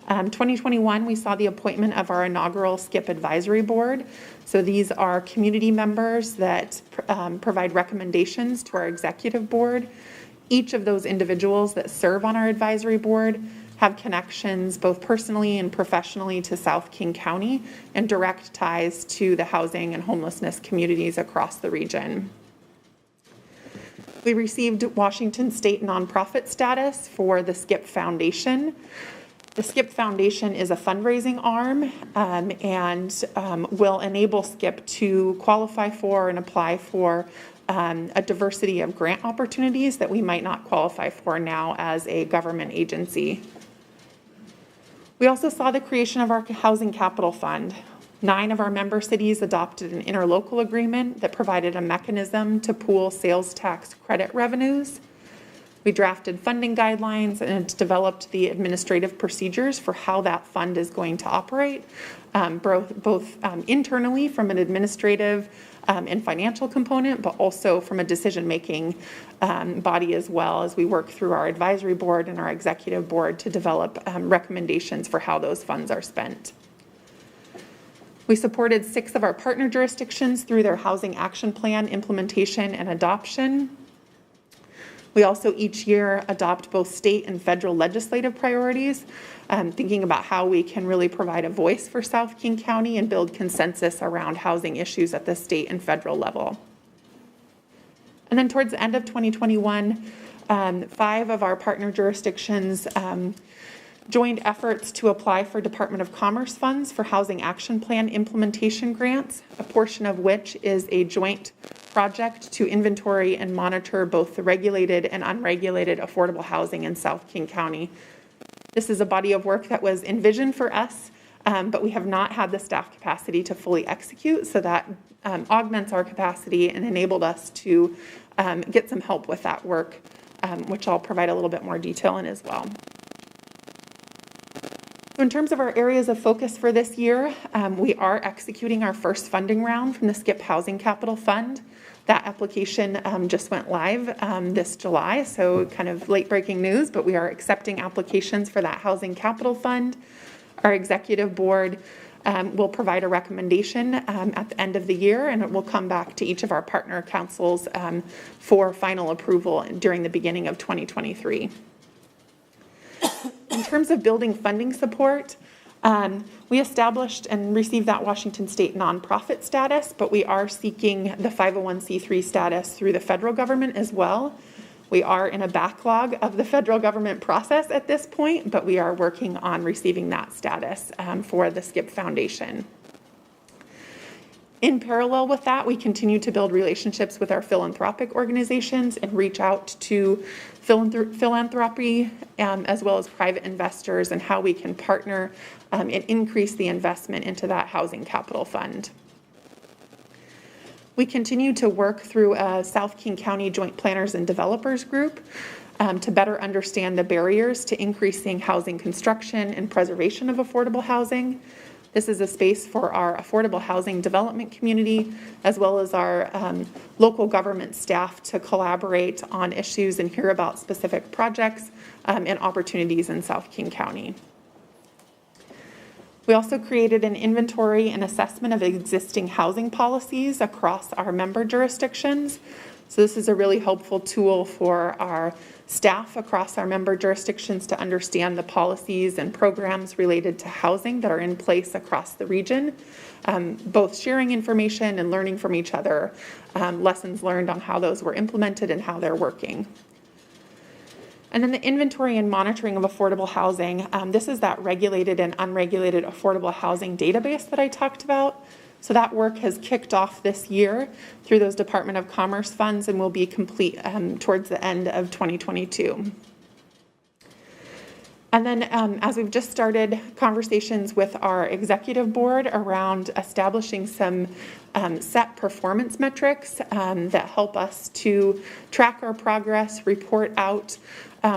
2021, we saw the appointment of our inaugural SCIP Advisory Board. So these are community members that provide recommendations to our executive board. Each of those individuals that serve on our advisory board have connections both personally and professionally to South King County and direct ties to the housing and homelessness communities across the region. We received Washington State nonprofit status for the SCIP Foundation. The SCIP Foundation is a fundraising arm and will enable SCIP to qualify for and apply for a diversity of grant opportunities that we might not qualify for now as a government agency. We also saw the creation of our Housing Capital Fund. 9 of our member cities adopted an interlocal agreement that provided a mechanism to pool sales tax credit revenues. We drafted funding guidelines and developed the administrative procedures for how that fund is going to operate, both internally from an administrative and financial component, but also from a decision-making body as well, as we work through our advisory board and our executive board to develop recommendations for how those funds are spent. We supported 6 of our partner jurisdictions through their housing action plan implementation and adoption. We also each year adopt both state and federal legislative priorities, thinking about how we can really provide a voice for South King County and build consensus around housing issues at the state and federal level. And then towards the end of 2021, 5 of our partner jurisdictions joined efforts to apply for Department of Commerce funds for Housing Action Plan implementation grants, a portion of which is a joint project to inventory and monitor both the regulated and unregulated affordable housing in South King County. This is a body of work that was envisioned for us, but we have not had the staff capacity to fully execute, so that augments our capacity and enabled us to get some help with that work, which I'll provide a little bit more detail in as well. So in terms of our areas of focus for this year, we are executing our first funding round from the SCIP Housing Capital Fund. That application just went live this July, so kind of late breaking news, but we are accepting applications for that Housing Capital Fund. Our executive board will provide a recommendation at the end of the year, and it will come back to each of our partner councils for final approval during the beginning of 2023. In terms of building funding support, we established and received that Washington State nonprofit status, but we are seeking the 501c3 status through the federal government as well. We are in a backlog of the federal government process at this point, but we are working on receiving that status for the SCIP Foundation. In parallel with that, we continue to build relationships with our philanthropic organizations and reach out to philanthropy as well as private investors and how we can partner and increase the investment into that housing capital fund. We continue to work through a South King County Joint Planners and Developers group to better understand the barriers to increasing housing construction and preservation of affordable housing. This is a space for our affordable housing development community, as well as our local government staff to collaborate on issues and hear about specific projects and opportunities in South King County. We also created an inventory and assessment of existing housing policies across our member jurisdictions. So this is a really helpful tool for our staff across our member jurisdictions to understand the policies and programs related to housing that are in place across the region, both sharing information and learning from each other, lessons learned on how those were implemented and how they're working. And then the inventory and monitoring of affordable housing. This is that regulated and unregulated affordable housing database that I talked about. So that work has kicked off this year through those Department of Commerce funds and will be complete towards the end of 2022. And then as we've just started conversations with our executive board around establishing some set performance metrics that help us to track our progress, report out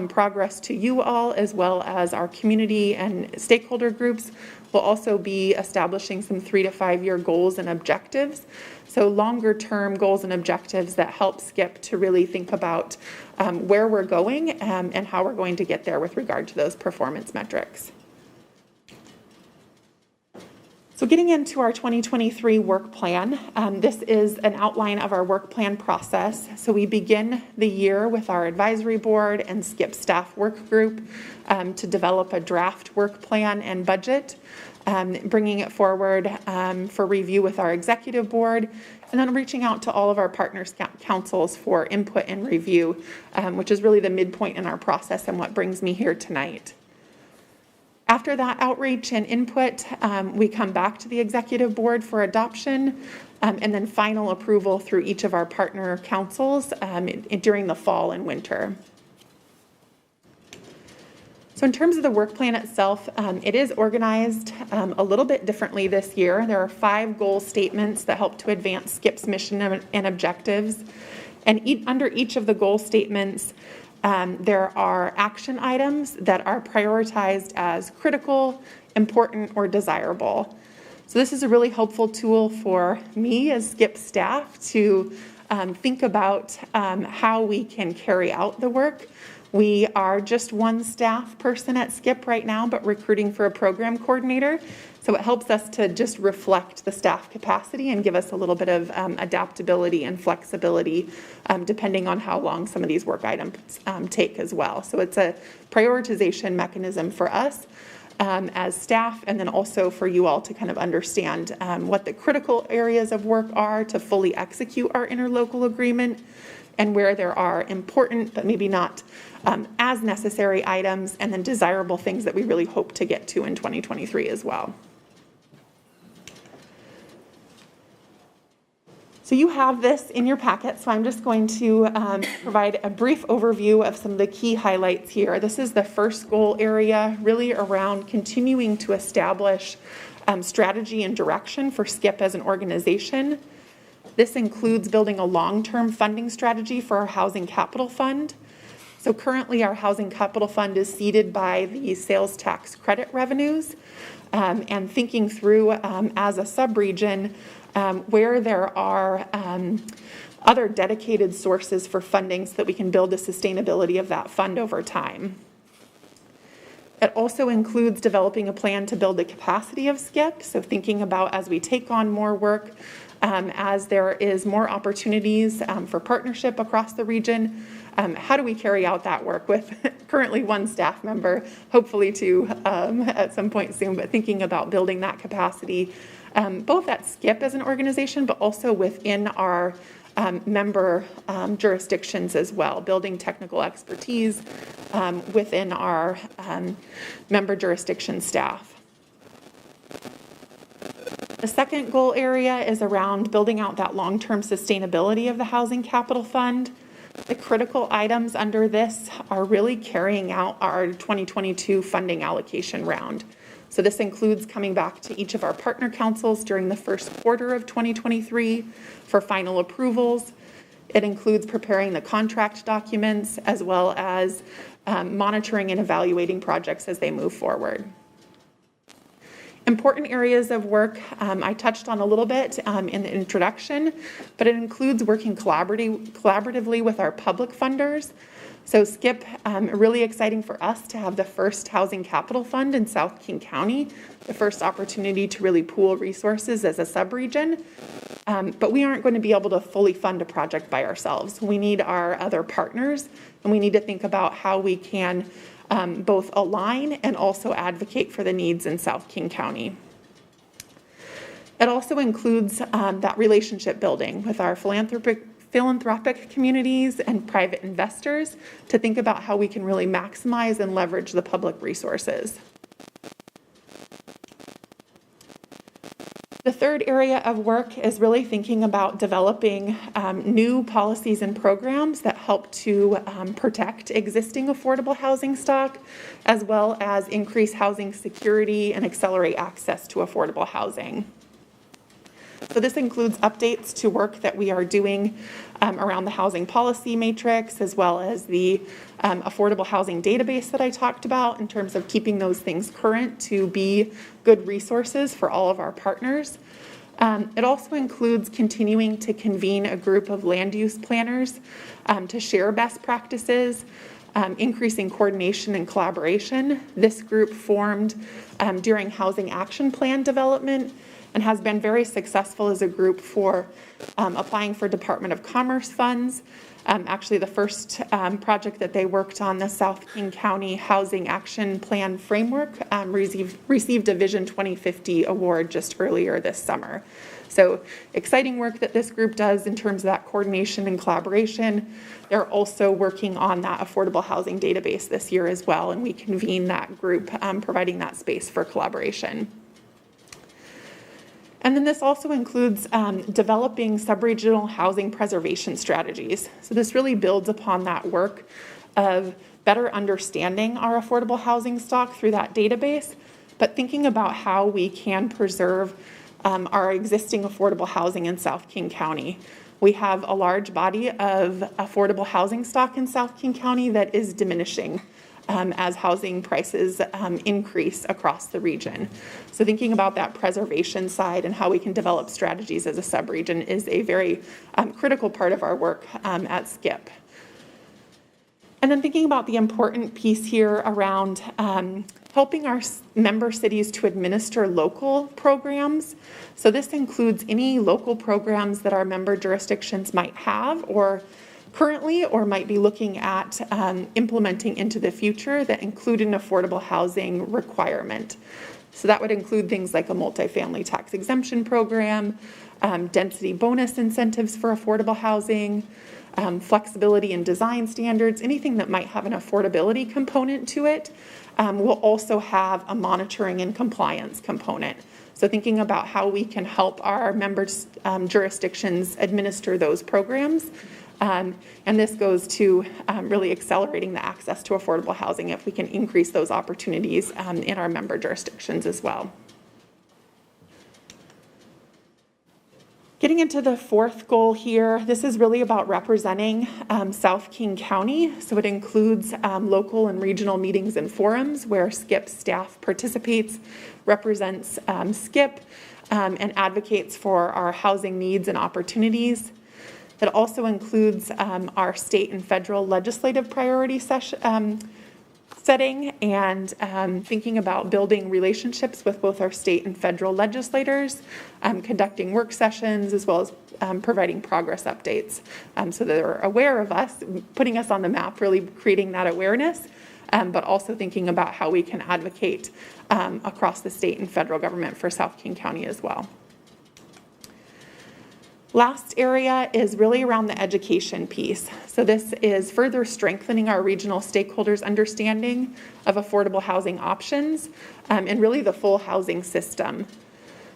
progress to you all, as well as our community and stakeholder groups. We'll also be establishing some 3 to 5 year goals and objectives. So longer term goals and objectives that help SCIP to really think about where we're going and how we're going to get there with regard to those performance metrics. So getting into our 2023 work plan, this is an outline of our work plan process. So we begin the year with our advisory board and SCIP staff work group to develop a draft work plan and budget, bringing it forward for review with our executive board, and then reaching out to all of our partners councils for input and review, which is really the midpoint in our process and what brings me here tonight. After that outreach and input, we come back to the executive board for adoption and then final approval through each of our partner councils during the fall and winter. So in terms of the work plan itself, it is organized a little bit differently this year. There are 5 goal statements that help to advance SCIP's mission and objectives. And under each of the goal statements, there are action items that are prioritized as critical, important, or desirable. So this is a really helpful tool for me as SCIP staff to think about how we can carry out the work. We are just one staff person at SCIP right now, but recruiting for a program coordinator. So it helps us to just reflect the staff capacity and give us a little bit of adaptability and flexibility depending on how long some of these work items take as well. So it's a prioritization mechanism for us as staff, and then also for you all to kind of understand what the critical areas of work are to fully execute our interlocal agreement, and where there are important but maybe not as necessary items, and then desirable things that we really hope to get to in 2023 as well. So you have this in your packet, so I'm just going to provide a brief overview of some of the key highlights here. This is the first goal area, really around continuing to establish strategy and direction for SCIP as an organization. This includes building a long-term funding strategy for our Housing Capital Fund. So currently our Housing Capital Fund is seeded by the sales tax credit revenues, and thinking through as a sub-region where there are other dedicated sources for funding so that we can build the sustainability of that fund over time. It also includes developing a plan to build the capacity of SCIP, so thinking about as we take on more work, as there is more opportunities for partnership across the region, how do we carry out that work with currently one staff member, hopefully two at some point soon, but thinking about building that capacity both at SCIP as an organization, but also within our member jurisdictions as well, building technical expertise within our member jurisdiction staff. The second goal area is around building out that long-term sustainability of the Housing Capital Fund. The critical items under this are really carrying out our 2022 funding allocation round. So this includes coming back to each of our partner councils during the first quarter of 2023 for final approvals. It includes preparing the contract documents as well as monitoring and evaluating projects as they move forward. Important areas of work I touched on a little bit in the introduction, but it includes working collaboratively with our public funders. So SCIP, really exciting for us to have the first Housing Capital Fund in South King County, the first opportunity to really pool resources as a sub-region. But we aren't going to be able to fully fund a project by ourselves. We need our other partners, and we need to think about how we can both align and also advocate for the needs in South King County. It also includes that relationship building with our philanthropic communities and private investors to think about how we can really maximize and leverage the public resources. The third area of work is really thinking about developing new policies and programs that help to protect existing affordable housing stock, as well as increase housing security and accelerate access to affordable housing. So this includes updates to work that we are doing around the housing policy matrix, as well as the affordable housing database that I talked about in terms of keeping those things current to be good resources for all of our partners. It also includes continuing to convene a group of land use planners to share best practices, increasing coordination and collaboration. This group formed during Housing Action Plan development and has been very successful as a group for applying for Department of Commerce funds. Actually, the first project that they worked on, the South King County Housing Action Plan Framework, received a Vision 2050 award just earlier this summer. So exciting work that this group does in terms of that coordination and collaboration. They're also working on that affordable housing database this year as well, and we convene that group, providing that space for collaboration. And then this also includes developing sub-regional housing preservation strategies. So this really builds upon that work of better understanding our affordable housing stock through that database, but thinking about how we can preserve our existing affordable housing in South King County. We have a large body of affordable housing stock in South King County that is diminishing as housing prices increase across the region. So thinking about that preservation side and how we can develop strategies as a subregion is a very critical part of our work at SCIP. And then thinking about the important piece here around helping our member cities to administer local programs. So this includes any local programs that our member jurisdictions might have or currently or might be looking at implementing into the future that include an affordable housing requirement. So that would include things like a multifamily tax exemption program, density bonus incentives for affordable housing, flexibility in design standards, anything that might have an affordability component to it. Will also have a monitoring and compliance component. So thinking about how we can help our members' jurisdictions administer those programs. And this goes to really accelerating the access to affordable housing if we can increase those opportunities in our member jurisdictions as well. Getting into the fourth goal here, this is really about representing South King County. So it includes local and regional meetings and forums where SCIP staff participates, represents SCIP, and advocates for our housing needs and opportunities. It also includes our state and federal legislative priority setting and thinking about building relationships with both our state and federal legislators, conducting work sessions, as well as providing progress updates so that they're aware of us, putting us on the map, really creating that awareness, but also thinking about how we can advocate across the state and federal government for South King County as well. Last area is really around the education piece. So this is further strengthening our regional stakeholders' understanding of affordable housing options and really the full housing system.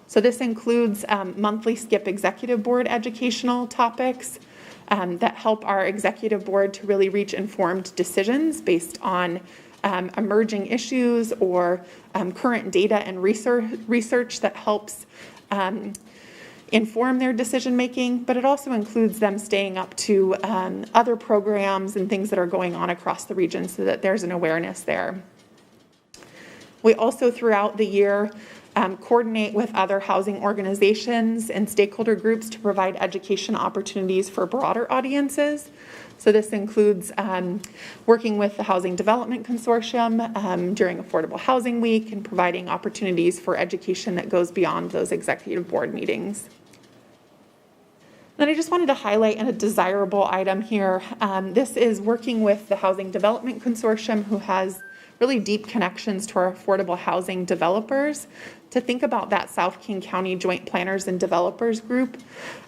So this includes monthly SCIP Executive Board educational topics that help our Executive Board to really reach informed decisions based on emerging issues or current data and research that helps inform their decision making, but it also includes them staying up to other programs and things that are going on across the region so that there's an awareness there. We also throughout the year coordinate with other housing organizations and stakeholder groups to provide education opportunities for broader audiences. So this includes working with the Housing Development Consortium during Affordable Housing Week and providing opportunities for education that goes beyond those executive board meetings. Then I just wanted to highlight a desirable item here. This is working with the Housing Development Consortium, who has really deep connections to our affordable housing developers, to think about that South King County Joint Planners and Developers group.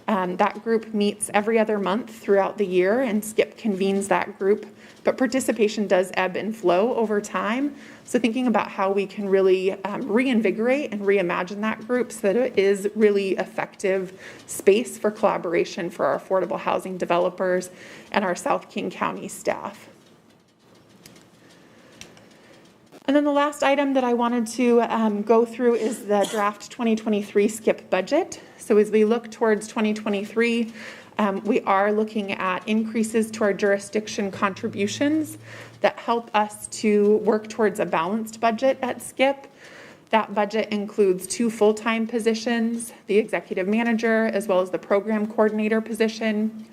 That group meets every other month throughout the year, and SCIP convenes that group, but participation does ebb and flow over time. So thinking about how we can really reinvigorate and reimagine that group so that it is really effective space for collaboration for our affordable housing developers and our South King County staff. And then the last item that I wanted to go through is the draft 2023 SCIP budget. So as we look towards 2023, we are looking at increases to our jurisdiction contributions that help us to work towards a balanced budget at SCIP. That budget includes 2 full-time positions, the executive manager, as well as the program coordinator position.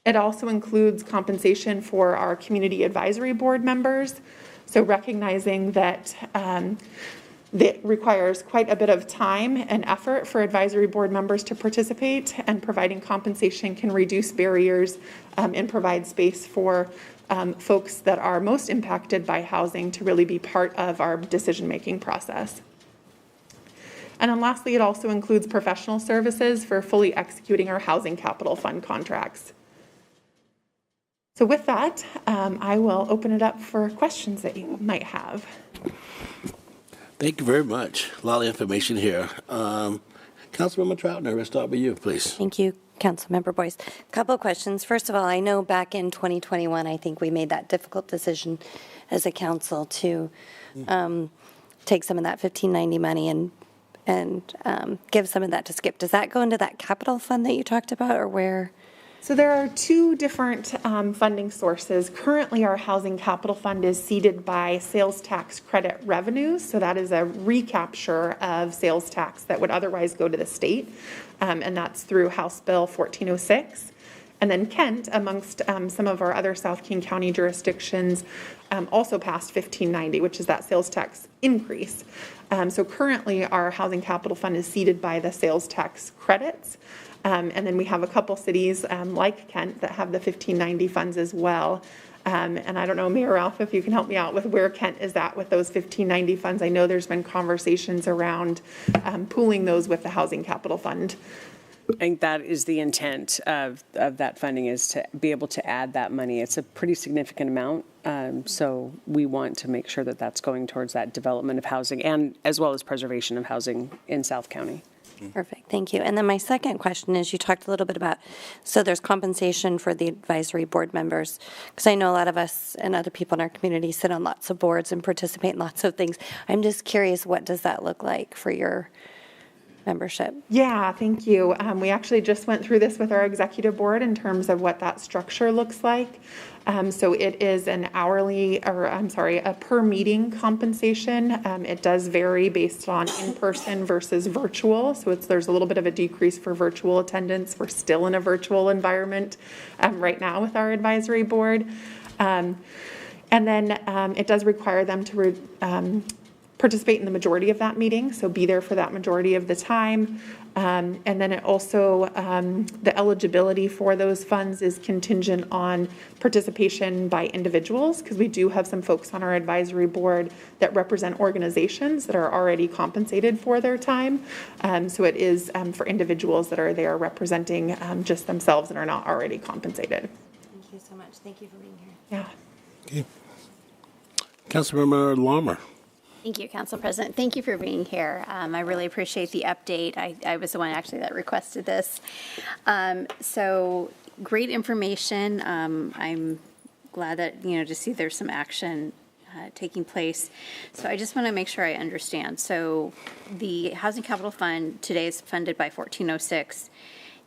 It also includes compensation for our community advisory board members. So recognizing that that requires quite a bit of time and effort for advisory board members to participate, and providing compensation can reduce barriers and provide space for folks that are most impacted by housing to really be part of our decision-making process. And then lastly, it also includes professional services for fully executing our Housing Capital Fund contracts. So with that, I will open it up for questions that you might have. Thank you very much. A lot of information here. Councilmember Troutner, let's start with you, please. Thank you, Councilmember Boyce. A couple of questions. First of all, I know back in 2021, I think we made that difficult decision as a council to take some of that 1590 money and and give some of that to Skip. Does that go into that capital fund that you talked about, or where? So there are two different funding sources. Currently, our housing capital fund is seeded by sales tax credit revenues. So that is a recapture of sales tax that would otherwise go to the state. And that's through House Bill 1406. And then Kent, amongst some of our other South King County jurisdictions, also passed 1590, which is that sales tax increase. So currently, our housing capital fund is seeded by the sales tax credits. And then we have a couple cities like Kent that have the 1590 funds as well. And I don't know, Mayor Ralph, if you can help me out with where Kent is at with those 1590 funds. I know there's been conversations around pooling those with the housing capital fund. I think that is the intent of that funding, is to be able to add that money. It's a pretty significant amount. So we want to make sure that that's going towards that development of housing and as well as preservation of housing in South County. Perfect, thank you. And then my second question is, you talked a little bit about, so there's compensation for the advisory board members, because I know a lot of us and other people in our community sit on lots of boards and participate in lots of things. I'm just curious, what does that look like for your membership? Yeah, thank you. We actually just went through this with our executive board in terms of what that structure looks like. So it is an hourly, or I'm sorry, a per meeting compensation. It does vary based on in-person versus virtual. So there's a little bit of a decrease for virtual attendance. We're still in a virtual environment right now with our advisory board. And then it does require them to participate in the majority of that meeting, so be there for that majority of the time. And then it also, the eligibility for those funds is contingent on participation by individuals, because we do have some folks on our advisory board that represent organizations that are already compensated for their time. So it is for individuals that are there representing just themselves and are not already compensated. Thank you so much. Thank you for being here. Yeah. Okay. Councilmember Larmer. Thank you, Council President. Thank you for being here. I really appreciate the update. I was the one actually that requested this. So great information. I'm glad that, to see there's some action taking place. So I just want to make sure I understand. So the Housing Capital Fund today is funded by 1406.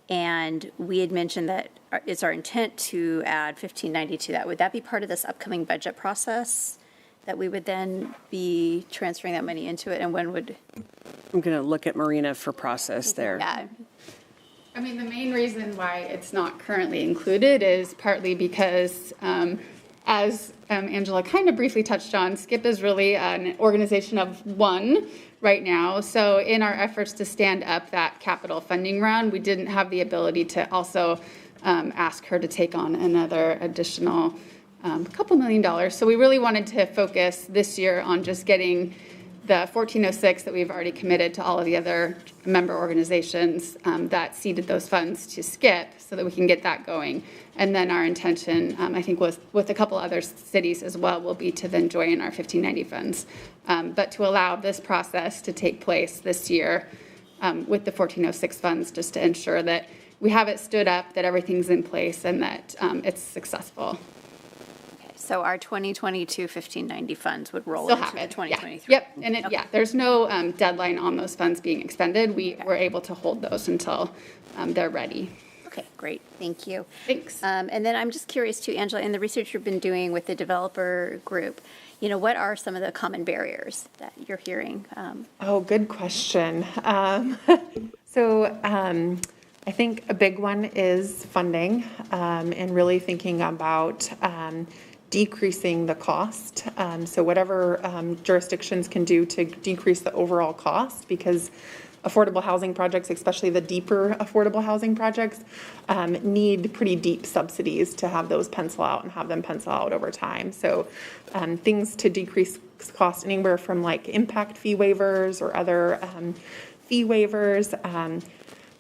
And we had mentioned that it's our intent to add 1590 to that. Would that be part of this upcoming budget process, that we would then be transferring that money into it, and when would? I'm going to look at Merina for process there. Yeah. I mean, the main reason why it's not currently included is partly because, as Angela kind of briefly touched on, SCIP is really an organization of one right now. So in our efforts to stand up that capital funding round, we didn't have the ability to also ask her to take on another additional couple $1 million. So we really wanted to focus this year on just getting the 1406 that we've already committed to all of the other member organizations that seeded those funds to SCIP, so that we can get that going. And then our intention, I think, was with a couple other cities as well, will be to then join our 1590 funds. But to allow this process to take place this year with the 1406 funds, just to ensure that we have it stood up, that everything's in place, and that it's successful. So our 2022 1590 funds would roll Still into have the it. 2023. Yep, and there's no deadline on those funds being expended. We were able to hold those until they're ready. Okay, great. Thank you. Thanks. And then I'm just curious too, Angela, in the research you've been doing with the developer group, what are some of the common barriers that you're hearing? Oh, good question. I think a big one is funding, and really thinking about decreasing the cost. So whatever jurisdictions can do to decrease the overall cost, because affordable housing projects, especially the deeper affordable housing projects, need pretty deep subsidies to have those pencil out and have them pencil out over time. So things to decrease cost, anywhere from like impact fee waivers or other fee waivers,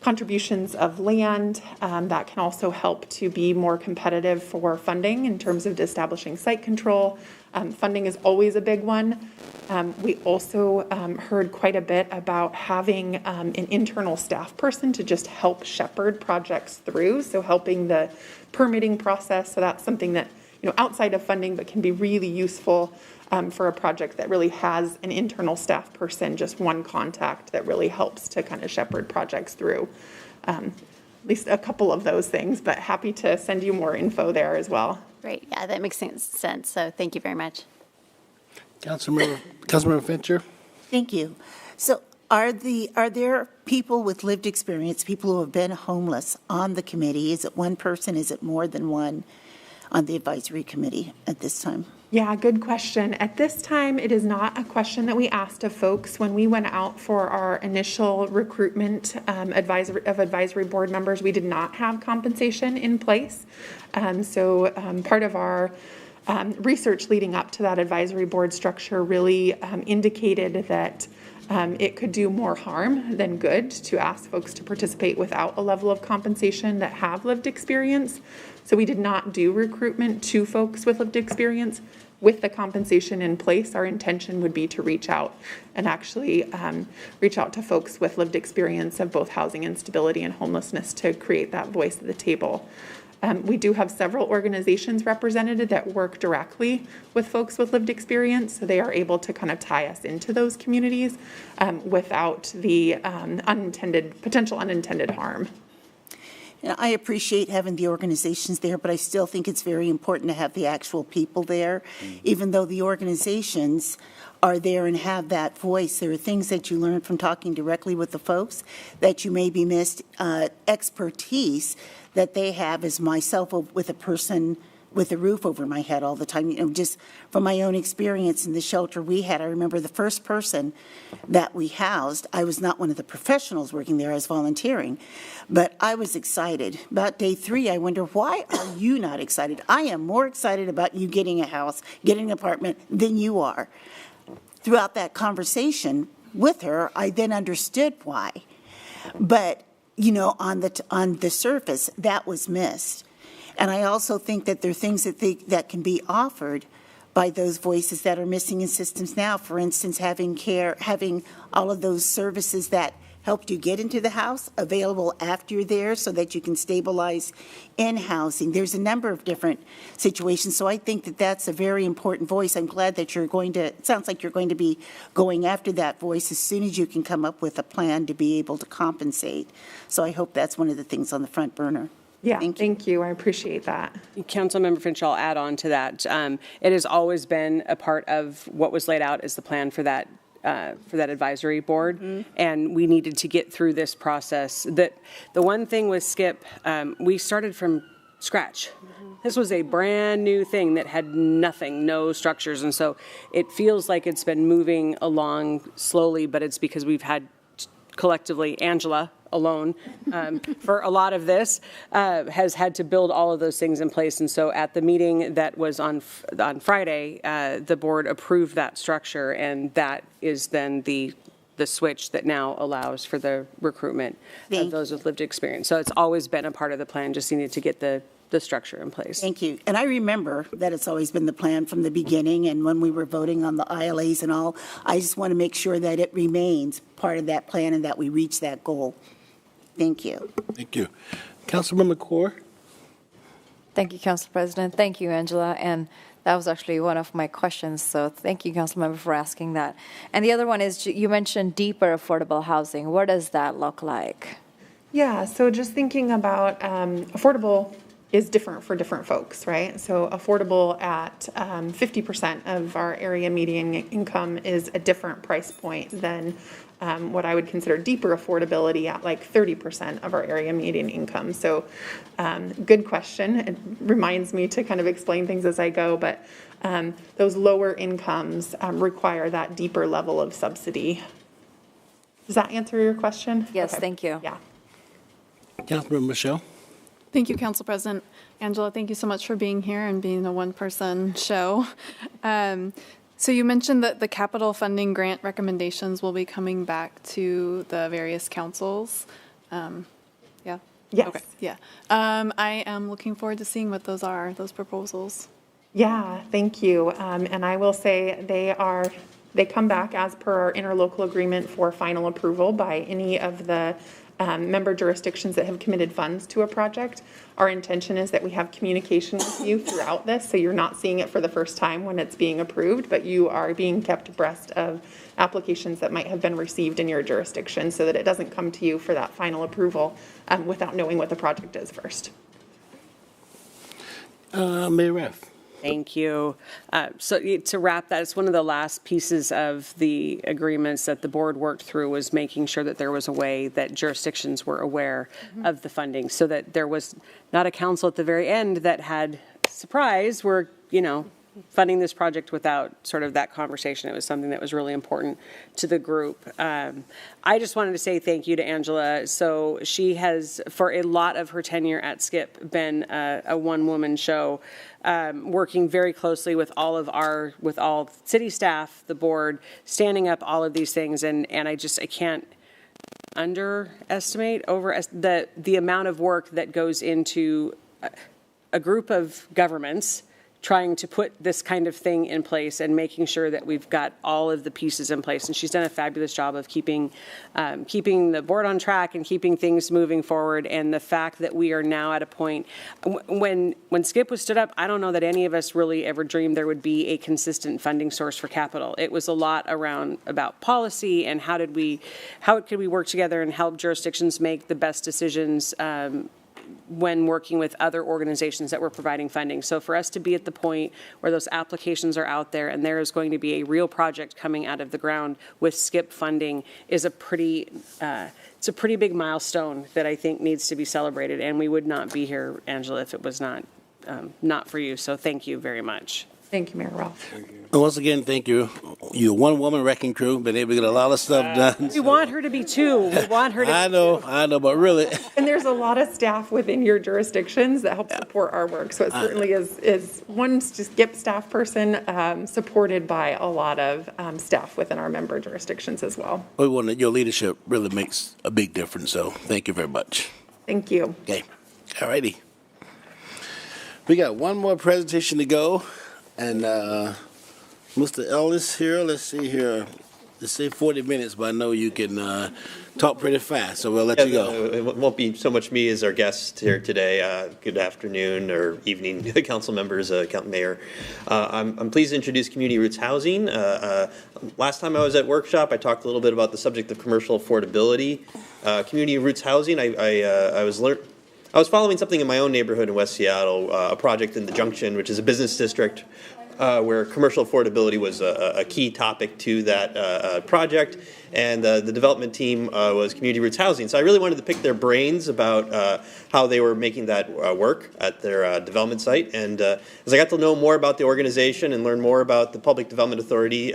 contributions of land that can also help to be more competitive for funding in terms of establishing site control. Funding is always a big one. We also heard quite a bit about having an internal staff person to just help shepherd projects through, so helping the permitting process. So that's something that, outside of funding, but can be really useful for a project that really has an internal staff person, just one contact that really helps to kind of shepherd projects through. At least a couple of those things, but happy to send you more info there as well. Great, yeah, that makes sense, so thank you very much. Councilmember Fincher? Thank you. So are there people with lived experience, people who have been homeless on the committee? Is it one person? Is it more than one on the advisory committee at this time? Yeah, good question. At this time, it is not a question that we asked of folks. When we went out for our initial recruitment advisory board members, we did not have compensation in place. So part of our research leading up to that advisory board structure really indicated that it could do more harm than good to ask folks to participate without a level of compensation that have lived experience. So we did not do recruitment to folks with lived experience. With the compensation in place, our intention would be to reach out and actually reach out to folks with lived experience of both housing instability and homelessness to create that voice at the table. We do have several organizations represented that work directly with folks with lived experience, so they are able to kind of tie us into those communities without the potential unintended harm. And I appreciate having the organizations there, but I still think it's very important to have the actual people there. Even though the organizations are there and have that voice, there are things that you learn from talking directly with the folks that you maybe missed. Expertise that they have as myself with a person with a roof over my head all the time. You know, just from my own experience in the shelter we had, I remember the first person that we housed, I was not one of the professionals working there, I was volunteering, but I was excited. About day 3, I wonder, why are you not excited? I am more excited about you getting a house, getting an apartment than you are. Throughout that conversation with her, I then understood why. But, you know, on the surface, that was missed. And I also think that there are things that can be offered by those voices that are missing in systems now. For instance, having all of those services that helped you get into the house available after you're there so that you can stabilize in housing. There's a number of different situations. So I think that that's a very important voice. I'm glad that it sounds like you're going to be going after that voice as soon as you can come up with a plan to be able to compensate. So I hope that's one of the things on the front burner. Yeah, thank you. I appreciate that. Councilmember Finch, I'll add on to that. It has always been a part of what was laid out as the plan for that advisory board, and we needed to get through this process. The one thing with Skip, we started from scratch. This was a brand new thing that had nothing, no structures, and so it feels like it's been moving along slowly, but it's because we've had collectively, Angela alone for a lot of this, has had to build all of those things in place. And so at the meeting that was on Friday, the board approved that structure, and that is then the switch that now allows for the recruitment of those with lived experience. So it's always been a part of the plan, just needed to get the structure in place. Thank you. And I remember that it's always been the plan from the beginning, and when we were voting on the ILAs and all, I just want to make sure that it remains part of that plan and that we reach that goal. Thank you. Thank you. Councilmember Kaur? Thank you, Council President. Thank you, Angela. And that was actually one of my questions, so thank you, Councilmember, for asking that. And the other one is, you mentioned deeper affordable housing. What does that look like? Yeah, so just thinking about affordable is different for different folks, right? So affordable at 50% of our area median income is a different price point than what I would consider deeper affordability at like 30% of our area median income. So good question. It reminds me to kind of explain things as I go, but those lower incomes require that deeper level of subsidy. Does that answer your question? Yes, Okay. thank you. Yeah. Councilmember Michelle? Thank you, Council President. Angela, thank you so much for being here and being a one-person show. So you mentioned that the capital funding grant recommendations will be coming back to the various councils. Yeah? Yes. Okay, yeah. I am looking forward to seeing what those are, those proposals. Yeah, thank you. And I will say they come back as per our interlocal agreement for final approval by any of the member jurisdictions that have committed funds to a project. Our intention is that we have communication with you throughout this, so you're not seeing it for the first time when it's being approved, but you are being kept abreast of applications that might have been received in your jurisdiction so that it doesn't come to you for that final approval without knowing what the project is first. Mayor Raff. Thank you. So to wrap that, it's one of the last pieces of the agreements that the board worked through was making sure that there was a way that jurisdictions were aware of the funding so that there was not a council at the very end that had, surprise, we're, funding this project without sort of that conversation. It was something that was really important to the group. I just wanted to say thank you to Angela. So she has, for a lot of her tenure at SCIP, been a one-woman show, working very closely with all city staff, the board, standing up all of these things. And I can't underestimate the amount of work that goes into a group of governments trying to put this kind of thing in place and making sure that we've got all of the pieces in place. And she's done a fabulous job of keeping the board on track and keeping things moving forward. And the fact that we are now at a point, when SCIP was stood up, I don't know that any of us really ever dreamed there would be a consistent funding source for capital. It was a lot about policy and how could we work together and help jurisdictions make the best decisions when working with other organizations that were providing funding. So for us to be at the point where those applications are out there and there is going to be a real project coming out of the ground with SCIP funding is it's a pretty big milestone that I think needs to be celebrated. And we would not be here, Angela, if it was not for you. So thank you very much. Thank you, Mayor Ralph. And once again, thank you. You're one-woman wrecking crew, been able to get a lot of stuff done. We want her to be two. We want her to I know, but really. And there's a lot of staff within your jurisdictions that help support our work. So it certainly is one SCIP staff person supported by a lot of staff within our member jurisdictions as well. Your leadership really makes a big difference, so thank you very much. Thank you. Okay, all righty. We got one more presentation to go. And Mr. Ellis here, let's see here. Let's say 40 minutes, but I know you can talk pretty fast, so we'll let you go. It won't be so much me as our guest here today. Good afternoon or evening, council members, Mayor. I'm pleased to introduce Community Roots Housing. Last time I was at workshop, I talked a little bit about the subject of commercial affordability. Community Roots Housing, I was following something in my own neighborhood in West Seattle, a project in the Junction, which is a business district where commercial affordability was a key topic to that project, and the development team was Community Roots Housing. So I really wanted to pick their brains about how they were making that work at their development site. And as I got to know more about the organization and learn more about the Public Development Authority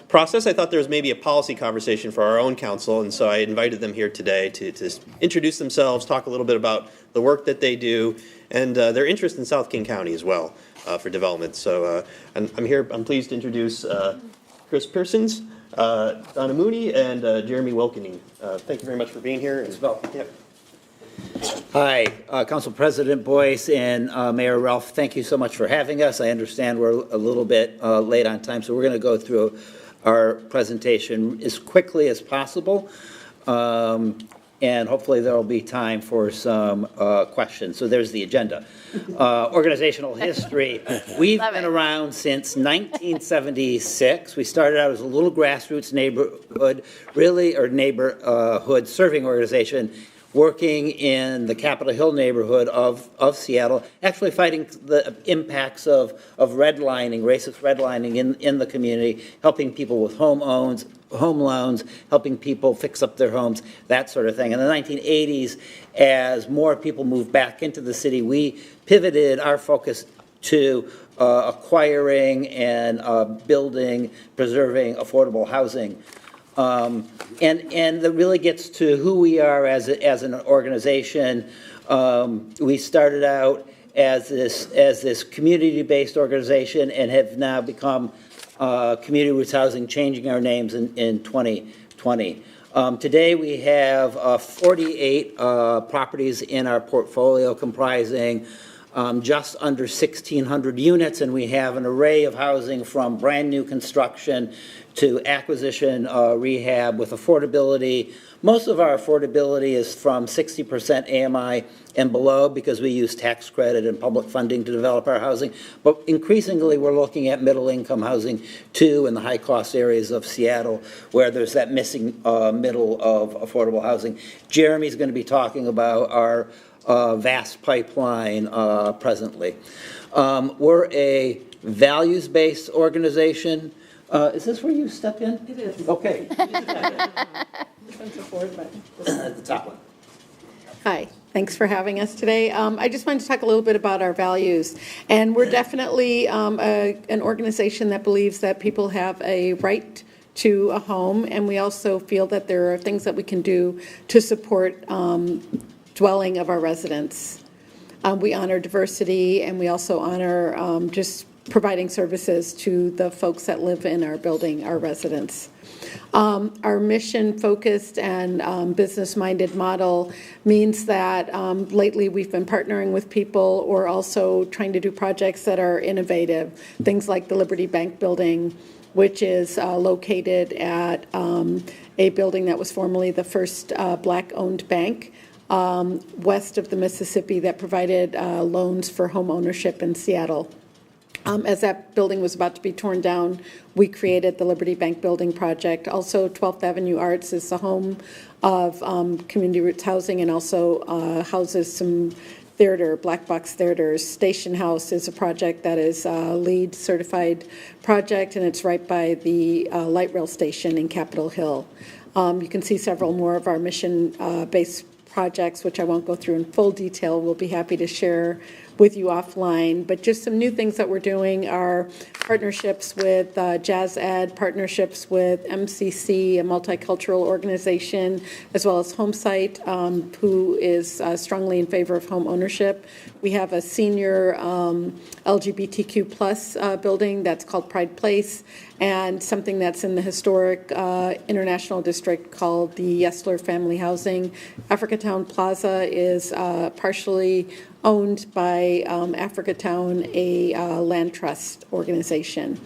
process, I thought there was maybe a policy conversation for our own council, and so I invited them here today to introduce themselves, talk a little bit about the work that they do, and their interest in South King County as well for development. So I'm here. I'm pleased to introduce Chris Pearsons, Donna Moodie, and Jeremy Wilkening. Thank you very much for being here. Yep. Hi, Council President Boyce and Mayor Ralph, thank you so much for having us. I understand we're a little bit late on time, so we're going to go through our presentation as quickly as possible, and hopefully there will be time for some questions. So there's the agenda. Organizational history. We've been around since 1976. We started out as a little grassroots neighborhood serving organization, working in the Capitol Hill neighborhood of Seattle, actually fighting the impacts of redlining, racist redlining in the community, helping people with home loans, helping people fix up their homes, that sort of thing. In the 1980s, as more people moved back into the city, we pivoted our focus to acquiring and building, preserving affordable housing. And that really gets to who we are as an organization. We started out as this community-based organization and have now become Community Roots Housing, changing our names in 2020. Today we have 48 properties in our portfolio comprising just under 1,600 units, and we have an array of housing from brand new construction to acquisition, rehab with affordability. Most of our affordability is from 60% AMI and below because we use tax credit and public funding to develop our housing. But increasingly, we're looking at middle-income housing, too, in the high-cost areas of Seattle, where there's that missing middle of affordable housing. Jeremy's going to be talking about our vast pipeline presently. We're a values-based organization. Is this where you step in? It is. Okay. At the top one. Hi, thanks for having us today. I just wanted to talk a little bit about our values. And we're definitely an organization that believes that people have a right to a home, and we also feel that there are things that we can do to support dwelling of our residents. We honor diversity, and we also honor just providing services to the folks that live in our building, our residents. Our mission-focused and business-minded model means that lately we've been partnering with people or also trying to do projects that are innovative, things like the Liberty Bank building, which is located at a building that was formerly the first Black-owned bank west of the Mississippi that provided loans for home ownership in Seattle. As that building was about to be torn down, we created the Liberty Bank Building Project. Also, 12th Avenue Arts is the home of Community Roots Housing and also houses some theater, black box theaters. Station House is a project that is a LEED certified project, and it's right by the light rail station in Capitol Hill. You can see several more of our mission-based projects, which I won't go through in full detail. We'll be happy to share with you offline. But just some new things that we're doing are partnerships with Jazz Ed, partnerships with MCC, a multicultural organization, as well as Homesite, who is strongly in favor of home ownership. We have a senior LGBTQ plus building that's called Pride Place, and something that's in the historic International District called the Yesler Family Housing. Africatown Plaza is partially owned by Africatown, a land trust organization.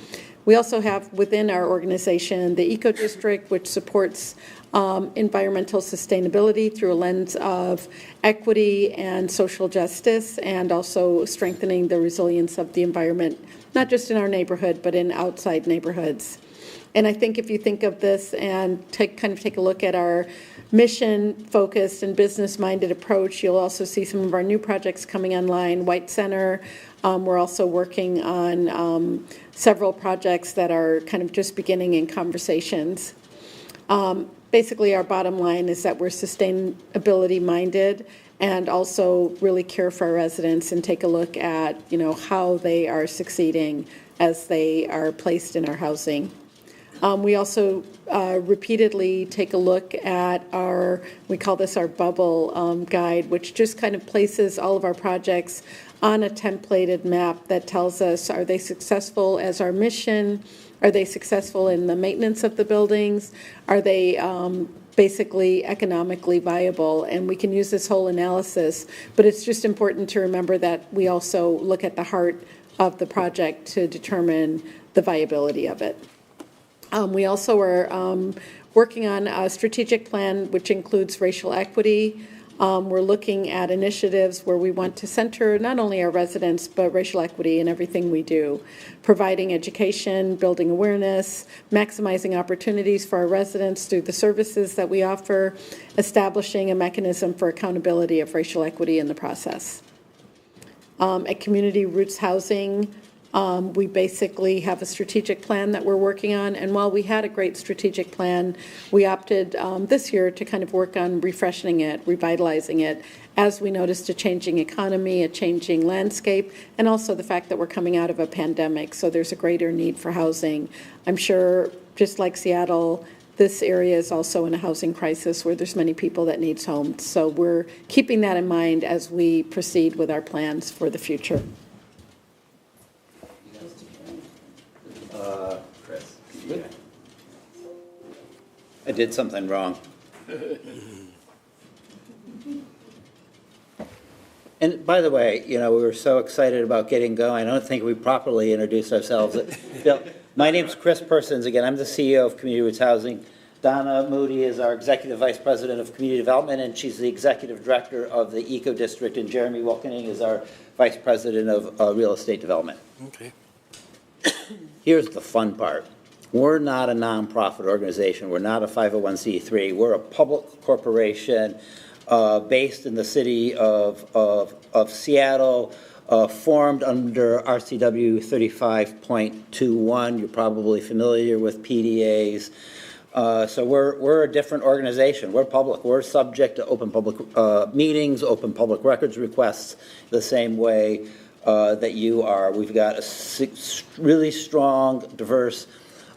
We also have within our organization the Eco District, which supports environmental sustainability through a lens of equity and social justice, and also strengthening the resilience of the environment, not just in our neighborhood, but in outside neighborhoods. And I think if you think of this and take a look at our mission-focused and business-minded approach, you'll also see some of our new projects coming online. White Center, we're also working on several projects that are kind of just beginning in conversations. Basically, our bottom line is that we're sustainability-minded and also really care for our residents and take a look at, how they are succeeding as they are placed in our housing. We also repeatedly take a look at we call this our bubble guide, which just kind of places all of our projects on a templated map that tells us, are they successful as our mission? Are they successful in the maintenance of the buildings? Are they basically economically viable? And we can use this whole analysis, but it's just important to remember that we also look at the heart of the project to determine the viability of it. We also are working on a strategic plan which includes racial equity. We're looking at initiatives where we want to center not only our residents, but racial equity in everything we do, providing education, building awareness, maximizing opportunities for our residents through the services that we offer, establishing a mechanism for accountability of racial equity in the process. At Community Roots Housing, we basically have a strategic plan that we're working on, and while we had a great strategic plan, we opted this year to kind of work on refreshing it, revitalizing it, as we noticed a changing economy, a changing landscape, and also the fact that we're coming out of a pandemic, so there's a greater need for housing. I'm sure, just like Seattle, this area is also in a housing crisis where there's many people that need homes, so we're keeping that in mind as we proceed with our plans for the future. Chris. Good. I did something wrong. And by the way, we were so excited about getting going. I don't think we properly introduced ourselves. My name's Chris Pearsons. Again, I'm the CEO of Community Roots Housing. Donna Moodie is our Executive Vice President of Community Development, and she's the Executive Director of the Eco District, and Jeremy Wilkening is our Vice President of Real Estate Development. Okay. Here's the fun part. We're not a nonprofit organization. We're not a 501c3. We're a public corporation based in the city of Seattle, formed under RCW 35.21. You're probably familiar with PDAs. So we're a different organization. We're public. We're subject to open public meetings, open public records requests, the same way that you are. We've got a really strong, diverse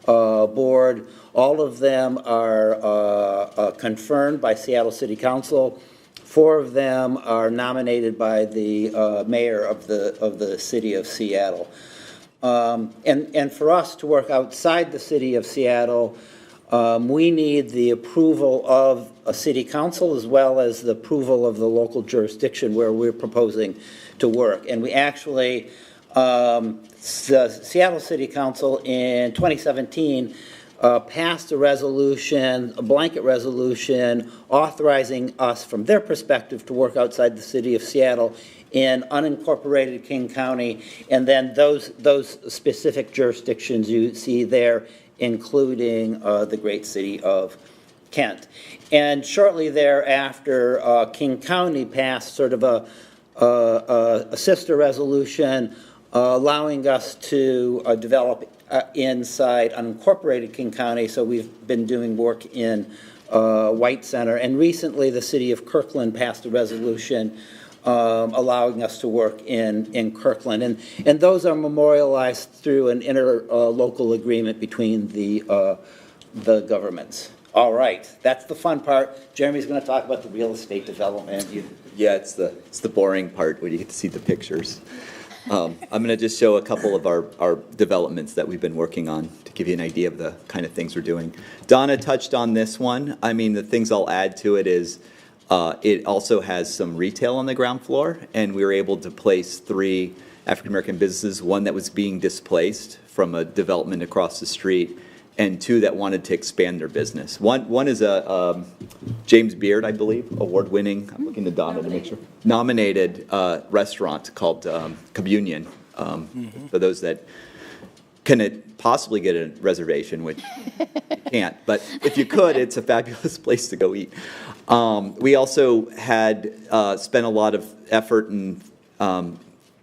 board. All of them are confirmed by Seattle City Council. 4 of them are nominated by the mayor of the city of Seattle. And for us to work outside the city of Seattle, we need the approval of a city council as well as the approval of the local jurisdiction where we're proposing to work. And we actually, the Seattle City Council in 2017 passed a resolution, a blanket resolution, authorizing us from their perspective to work outside the city of Seattle in unincorporated King County, and then those specific jurisdictions you see there, including the great city of Kent. And shortly thereafter, King County passed sort of a sister resolution allowing us to develop inside unincorporated King County. So we've been doing work in White Center, and recently the city of Kirkland passed a resolution allowing us to work in Kirkland. And those are memorialized through an interlocal agreement between the governments. All right, that's the fun part. Jeremy's going to talk about the real estate development. Yeah, it's the boring part when you get to see the pictures. I'm going to just show a couple of our developments that we've been working on to give you an idea of the kind of things we're doing. Donna touched on this one. I mean, the things I'll add to it is it also has some retail on the ground floor, and we were able to place 3 African-American businesses, one that was being displaced from a development across the street, and 2 that wanted to expand their business. One is a James Beard, I believe, award-winning, I'm looking to Donna to make sure, nominated restaurant called Communion. For those that can possibly get a reservation, which you can't, but if you could, it's a fabulous place to go eat. We also had spent a lot of effort and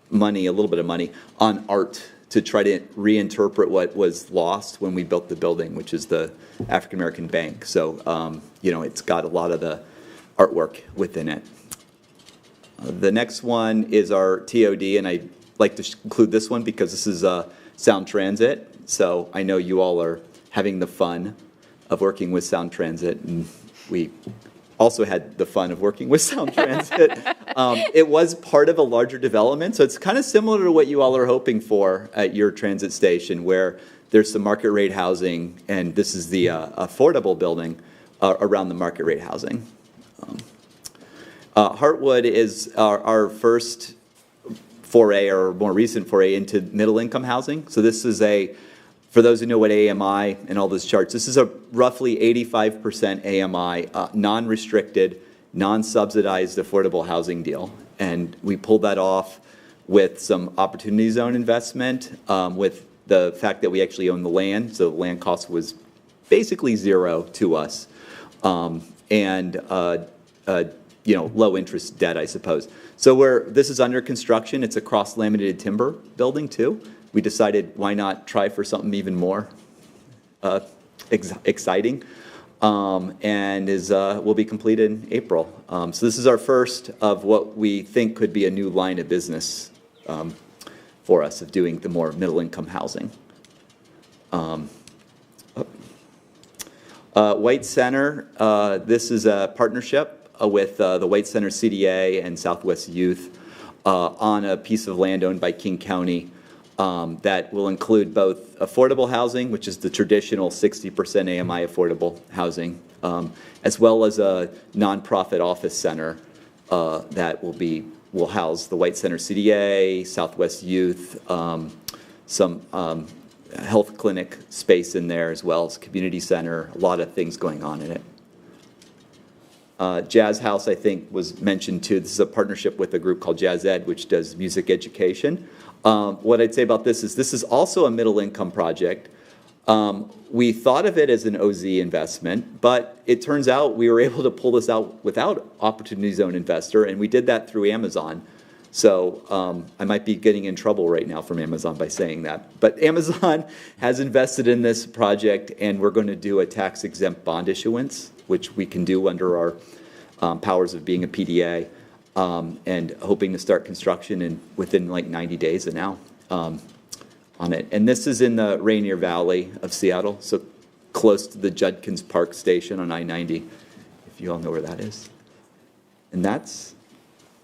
money, a little bit of money, on art to try to reinterpret what was lost when we built the building, which is the African American Bank. So, it's got a lot of the artwork within it. The next one is our TOD, and I like to include this one because this is Sound Transit. So I know you all are having the fun of working with Sound Transit, and we also had the fun of working with Sound Transit. It was part of a larger development, so it's kind of similar to what you all are hoping for at your transit station, where there's some market rate housing, and this is the affordable building around the market rate housing. Heartwood is our first foray, or more recent foray, into middle income housing. So this is for those who know what AMI and all those charts, this is a roughly 85% AMI, non-restricted, non-subsidized affordable housing deal. And we pulled that off with some opportunity zone investment, with the fact that we actually own the land. So the land cost was basically 0 to us. And low interest debt, I suppose. So this is under construction. It's a cross-laminated timber building too. We decided why not try for something even more exciting, and will be completed in April. So this is our first of what we think could be a new line of business for us, of doing the more middle-income housing. White Center, this is a partnership with the White Center CDA and Southwest Youth on a piece of land owned by King County that will include both affordable housing, which is the traditional 60% AMI affordable housing, as well as a nonprofit office center that will house the White Center CDA, Southwest Youth, some health clinic space in there, as well as community center, a lot of things going on in it. Jazz House, I think, was mentioned too. This is a partnership with a group called Jazz Ed, which does music education. What I'd say about this is also a middle income project. We thought of it as an OZ investment, but it turns out we were able to pull this out without Opportunity Zone Investor, and we did that through Amazon. So I might be getting in trouble right now from Amazon by saying that. But Amazon has invested in this project, and we're going to do a tax-exempt bond issuance, which we can do under our powers of being a PDA, and hoping to start construction within like 90 days of now on it. And this is in the Rainier Valley of Seattle, so close to the Judkins Park Station on I-90, if you all know where that is. And that's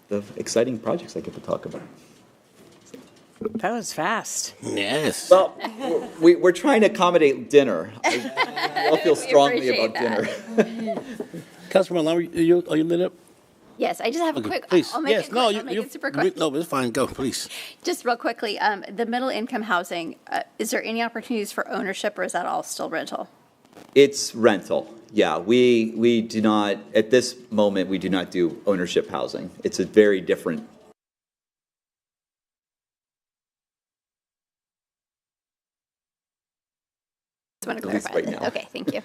the exciting projects I get to talk about. That was fast. Yes. Well, we're trying to accommodate dinner. I all feel strongly about dinner. Councilman Lumber, are you lit up? Yes, I just have a quick, Please. I'll make Yes. it quick. No, I'll make it super quick. No, it's fine. Go, please. Just real quickly, the middle income housing, is there any opportunities for ownership, or is that all still rental? It's rental. Yeah, we do not, at this moment, we do not do ownership housing. It's a very different. Just want to At least clarify right that. now. Okay, thank you.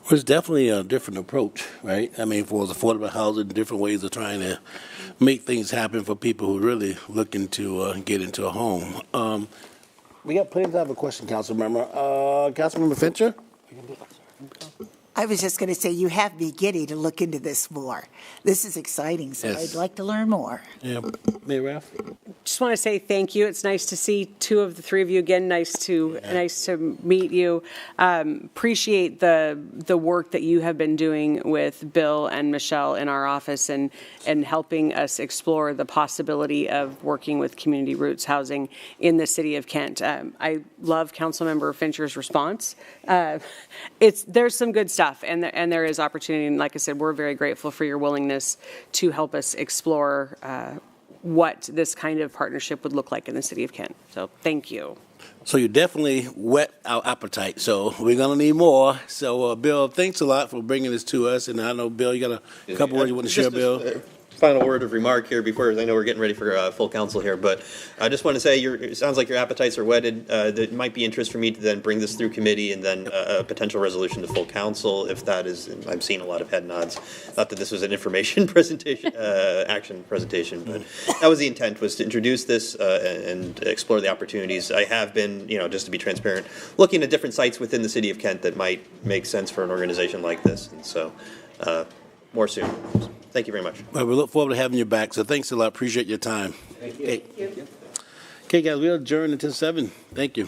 Well, it's definitely a different approach, right? I mean, for affordable housing, different ways of trying to make things happen for people who are really looking to get into a home. We got plenty of time for question, Councilmember. Councilmember Fincher? I was just going to say, you have me giddy to look into this more. This is exciting, so Yes. I'd like to learn more. Yeah, Mayor Ralph? Just want to say thank you. It's nice to see two of the three of you again. Nice to meet you. Appreciate the work that you have been doing with Bill and Michelle in our office and helping us explore the possibility of working with community roots housing in the city of Kent. I love Councilmember Fincher's response. There's some good stuff, and there is opportunity. And like I said, we're very grateful for your willingness to help us explore what this kind of partnership would look like in the city of Kent. So thank you. So you definitely whet our appetite. So we're going to need more. So, Bill, thanks a lot for bringing this to us. And I know, Bill, you got a couple words you want to share, Bill? Final word of remark here before I know we're getting ready for full council here, but I just want to say it sounds like your appetites are whetted. There might be interest for me to then bring this through committee and then a potential resolution to full council if that is. I'm seeing a lot of head nods. Not that this was an information presentation, action presentation, but that was the intent, was to introduce this and explore the opportunities. I have been, just to be transparent, looking at different sites within the city of Kent that might make sense for an organization like this, and so more soon. Thank you very much. Well, we look forward to having you back. So thanks a lot. Appreciate your time. Thank you. Okay, guys, we'll adjourn until 7. Thank you.